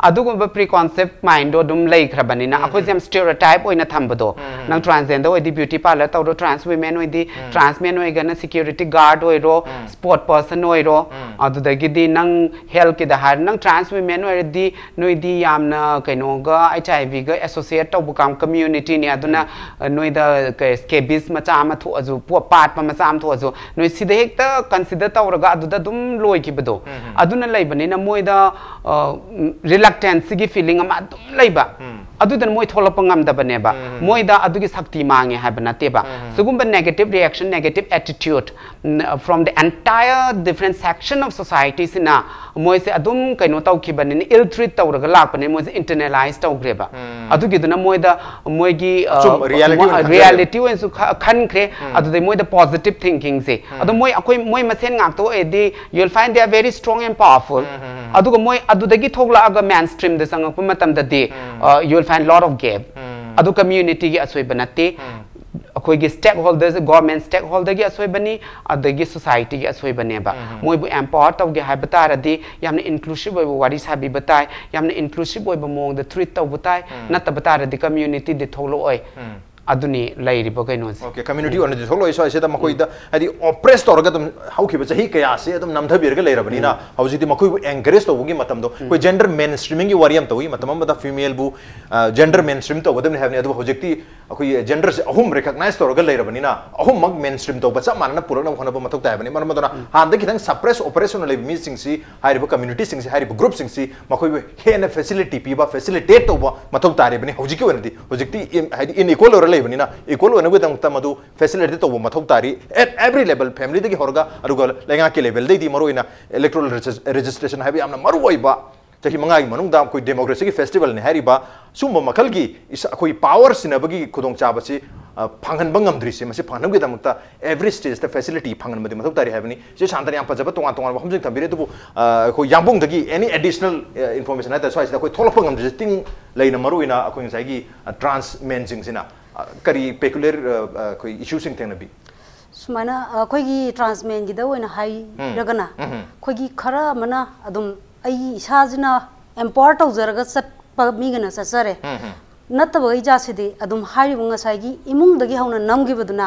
adugumba preconceived mind do dum lei khrabani na akoi jam stereotype oina thambado nang transgender oi di beauty parlor tawdo trans women oi di trans men oi gana security guard oi ro sport person oi ro adu dagi di nang health ki da har nang trans women oi di noi di yamna kaino ga HIV ga associate taw bukam community ni aduna noi da scabies ma cha ma thu aju pu pat ma cha am thu aju noi sida hekta consider tawraga adu da dum loi ki bado aduna lei bani na moi da reluctance gi feeling am adum leiba adu dan moi tholapa ngam da bane ba moi da adu gi sakti mange ha bana te ba sugumba negative reaction negative attitude from the entire different section of society sina moi se adum kaino taw ki bane ill treat taw ga lak bane moi se internalize taw gre ba adu gi duna moi da moi gi reality when su khan kre adu de moi da positive thinking se adu moi akoi moi masen ngak to edi you'll find they are very strong and powerful adu ga moi adu de gi thogla aga mainstream de sangak matam da de you'll find lot of gap adu community gi asoi banate akoi gi stakeholders government stakeholder gi asoi bani adagi society gi asoi bane ba moi bu empower taw gi ha bata radi yamna inclusive oi wari sabi batai yamna inclusive oi ba mong the treat taw batai nata bata radi community de tholo oi aduni lairi ba kaino okay community on the tholo iso ase da makoi da adi oppress to ga dum hauki ba chahi kaya se dum namtha bir ga leira bani na hauji di makoi encourage to bugi matam do koi gender mainstreaming gi wariam to wi matam ba da female bu gender mainstream to badam have ni adu hojekti akoi gender se ahum recognize to ga leira bani na ahum mag mainstream to ba cha manna purana khona ba matok ta bani man madona han da kitang suppress operational level sing si hari ba community sing si hari ba group sing si makoi hena facility pi ba facilitate to ba matok ta re bani hojiki wonati hojekti in equal bani na equal one with tamadu facility to mathau tari at every level family de horga aruga lenga ke level de di maroina electoral registration habi amna maru oiba chahi mangai manung da koi democracy ki festival ne hari ba sumba makal gi koi power sinabagi khudong cha ba si फांगन बंगम दृश्य मसे फांगन के दमकता every stage the facility फांगन मदि मथौ तारि हैबनी जे शांतन याम फजब तोंगा तोंगा हमजिंग थबिरे दुबु को यांबुंग दगी any additional information है तसवाइस the कोई थोलप ngam जे तिंग लेना मरुइना अखोइ साइगी trans main जिंगसिना करी peculiar कोई इशू सिंग थेंगनबी सुमाना अखोइगी ट्रांसमेन गिदा ओइना हाई रगना खोइगी खरा मना अदुम आई इसाजिना एम्पावर तौजरगा सत्पा मीगना ससरे नत्तब इजासिदि अदुम हारिबु ngसाइगी इमुंगदगी हौना नमगिबदुना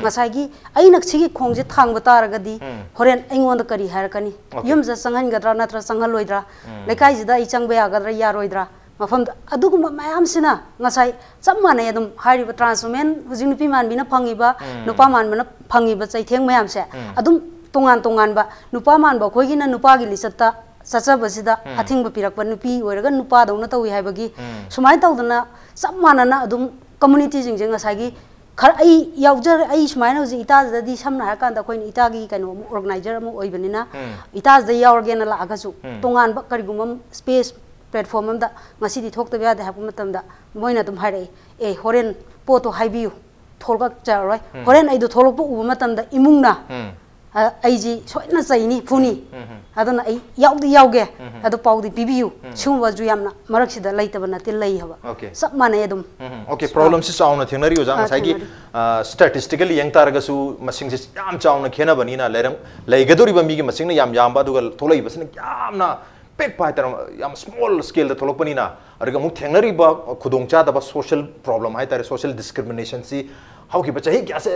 ngसाइगी अइना सिगी खोंगजे थांगब तारगदी होरेन अइंगोंद करी हारकनी युमजा संगनगद्रा नत्र संगलोइद्रा लेकाइजिदा इ चंगबे आगद्रा यारोइद्रा मफम अदुगुम मयामसिना ngसाइ चम्माने अदुम हारिबु ट्रांसमेन हुजिं नुपि मानबिना फंगिबा नुपा मानबना फंगिबा चैथेंग मयामसे अदुम तोंगान तोंगानबा नुपा मानबा खोइगिना नुपागी लिसत्ता सचबसिदा अथिंग पिरक नुपी ओरगा नुपा दौना तौई हाइबगी सुमाइ तौदना सब मानना अदुम कम्युनिटी जिंग ngसाइगी खर आई याउजर आई सुमाइना हुजि इताजदि समना हाकांदा खोइन इतागी कनो ऑर्गेनाइजर अमु ओइबनिना इताजदा यावरगेना लागासु तोंगान बा करिगुम स्पेस प्लेटफॉर्म अमदा ngasiदी थोक्तब यादे हापु मतमदा मोइना तुम हारे ए होरेन पोतो हाइबियु थोलगा चारोय होरेन आइदो थोलकपु उबु मतमदा इमुंगना आइजी सोइना चाइनी फुनी अदना आई याउदी याउगे अदो पाउदी पिबियु सुंबा जुयामना मरक्सिदा लैतबना ति लೈ हबा सब माने अदुम ओके प्रॉब्लम से चाउना थेंगनरी ओजा साइगी स्टैटिस्टिकली यंग तारगसु मसिंग से याम चाउना खेनबनिना लेरम लैगदोरिबा मिगी मसिंगना याम यामबा दुगा थोलैबसना यामना पेक पाइतर याम स्मॉल स्केल द थोलपनिना अरगा मु थेंगनरीबा खुदोंचा दबा सोशल प्रॉब्लम हाइतारे सोशल डिस्क्रिमिनेशन सी हाउ की बचा ही क्या से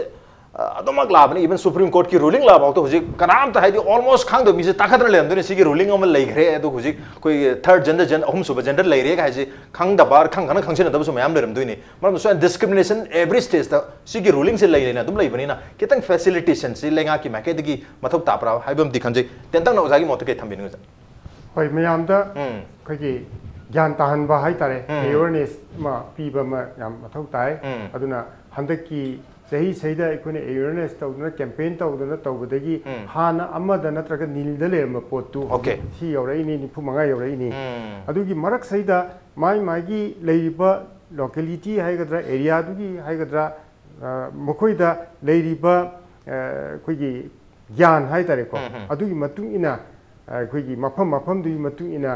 अदमक लाबनी इवन सुप्रीम कोर्ट की रूलिंग लाबाव तो हुजिक कनाम त हाइदी ऑलमोस्ट खांग दो मिसे ताखतन लेमदने सिगी रूलिंग अमल लैग्रे अदो हुजिक कोई थर्ड जेंडर जन अहुम सुब जेंडर लैरे गाइजे खांग दबार खांग खन खंगसिन दबसु मयाम लेरमदुइने मरम सो डिस्क्रिमिनेशन एवरी स्टेज द सिगी रूलिंग से लैलेना दुम लैबनिना कितंग फैसिलिटेशन से लेंगा की माकेदगी मथौ तापरा हाइबम दिखंजे तेंतंग न ओजागी मोत के थंबिनु जा होय मयाम दा खैगी ज्ञान ताहनबा हाइतारे अवेयरनेस मा पीबा मा याम मथौ ताय अदुना हंदकी सही सहीदा अखोने अवेयरनेस तौदना कैंपेन तौदना तौबदगी हाना अमदा नत्रगा नीलदा लेरम पोतु सी यौरैनी निफु मंगा यौरैनी अदुगी मरक सहीदा माई मागी लैरिबा लोकलिटी हाइगद्रा एरिया दुगी हाइगद्रा मखोइदा लैरिबा खोइगी ज्ञान हाइतारेको अदुगी मतुंग इना खोइगी मफम मफम दुगी मतुंग इना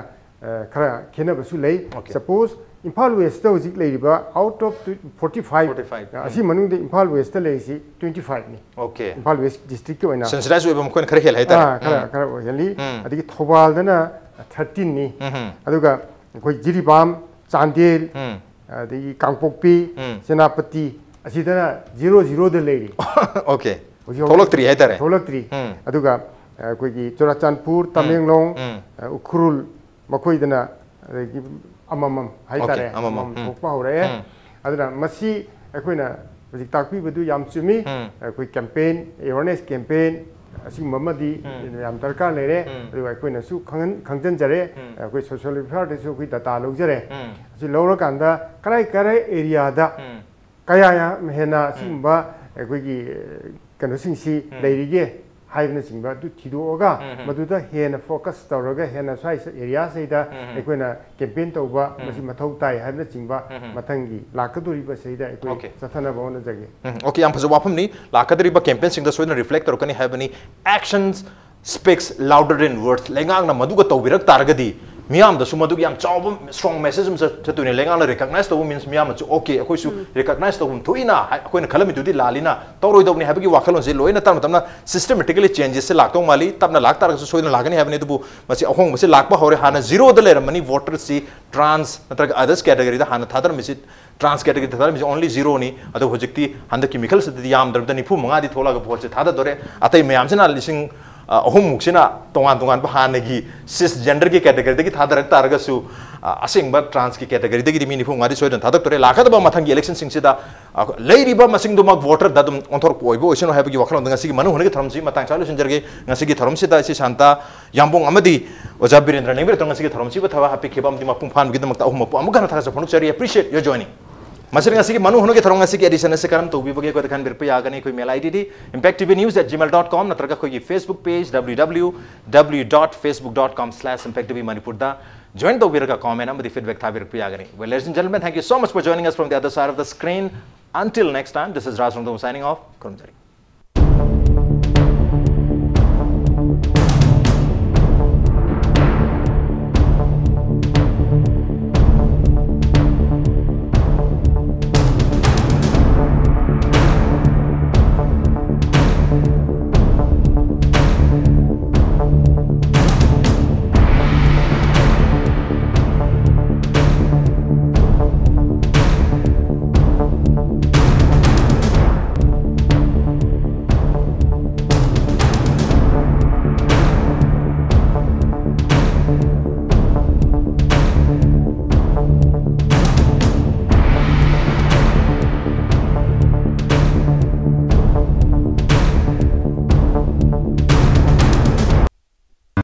खरा खेनबसु लै सपोज इम्फाल वेस्ट हजिक लेरिबा आउट ऑफ 45 असी मनुंग इम्फाल वेस्ट लेसी 25 नि ओके इम्फाल वेस्ट डिस्ट्रिक्ट के ओइना सेंसिटाइज ओइबम कोन खरे खेल हाइता खरा ओइली अदिगी थोबाल दना 13 नि अदुगा कोइ जिरिबाम चांदेल अदिगी कांगपोकपी सेनापति असिदना 00 द लेरी ओके थोलक्त्री हाइतारे थोलक्त्री अदुगा कोइगी चुराचांदपुर तमेंगलोंग उखरुल मखोइदना अममम हाइतारे अममम थोकपा होरे अदना मसी अखोइना हजिक ताकपीबदु याम चुमी कोइ कैंपेन अवेयरनेस कैंपेन असि ममदी याम दरकार लेरे अदु अखोइना सु खंगजन जरे कोइ सोशल वेलफेयर देसु कोइ डाटा लौजरे असि लौरा कांदा कराई कराई एरिया दा कया या हेना सिंबा अखोइगी कनोसिंसी लेरिगे हाइबना सिंबा दु थिदोगा मदुदा हेना फोकस तौरगा हेना साइस एरिया सेदा एकोइना कैंपेन तौबा मसि मथौ ताइ हाइबना सिंबा मथंगी लाकदोरिबा सेदा एकोइ सथना बवना जगे ओके याम फजो वाफमनी लाकदोरिबा कैंपेन सिंदा सोइना रिफ्लेक्ट तौरकनी हाइबनी actions speaks louder than words लेंगांगना मदुगा तौबिरक तारगदी मियाम द सुमदुग याम चाव स्ट्रांग मैसेज हम चतुने लेंगांगना रिकॉग्नाइज तौ मींस मियाम च ओके अखोइसु रिकॉग्नाइज तौ थुइना अखोइना खलमिदुदी लालिना तौरोइदौनी हाबगी वाखलोन से लोइना तमना सिस्टमेटिकली चेंजेस से लाक्तौ माली तबना लाक्तारगसु सोइना लागनी हाबने दुबु मसि अहोंग मसि लाक्पा हौरे हाना 0 द लेरमनी वोटर सी ट्रांस नत्रग अदर्स कैटेगरी दा हाना थादर मिसि ट्रांस कैटेगरी थादर मिसि ओनली 0 नि अदो होजिकती हंद केमिकल से याम दरद निफु मंगादी थोलाग भोचे थादर दोरे अतै मयाम से ना लिसिंग अहुम मुक्सिना तोंगान तोंगान हानगी सिस जेंडर की कैटेगरी थादरक तारगसु असिंग ट्रांस की कैटेगरी दगी मी निफु मादी सोइदन थादक तोरे लाखदबा मथंगी इलेक्शन सिंगसिदा लेरिबा मसिंगदुमक वोटर ददुम ऑनथोर पोइबो ओइसनो हाबगी वखलों ngasi मनु हुनगे थरमसी मतंग चालु सिंजरगे ngasi की थरमसिदा सि शांता यामबोंग अमदी ओजा बिरेंद्र नेंगबे तो ngasi की थरमसी बथवा हापि खेबम दिमा पुंफान गिदमक अहुम पु अमुगना थासा फनुक चरी अप्रिशिएट योर जॉइनिंग मसर ngasi की मनु हुनगे थरong ngasi की एडिशन से करम तोबी बगे को दखान बिरप यागने कोई मेल आईडी दी impacttvnews@gmail.com नत्रगा कोई फेसबुक पेज www.facebook.com/impacttvmanipur दा join तो बिरका कमेंट अमदी फीडबैक था बिरप यागने well ladies and gentlemen thank you so much for joining us from the other side of the screen Until next time, this is Raj Rungthong signing off. Kurumjari.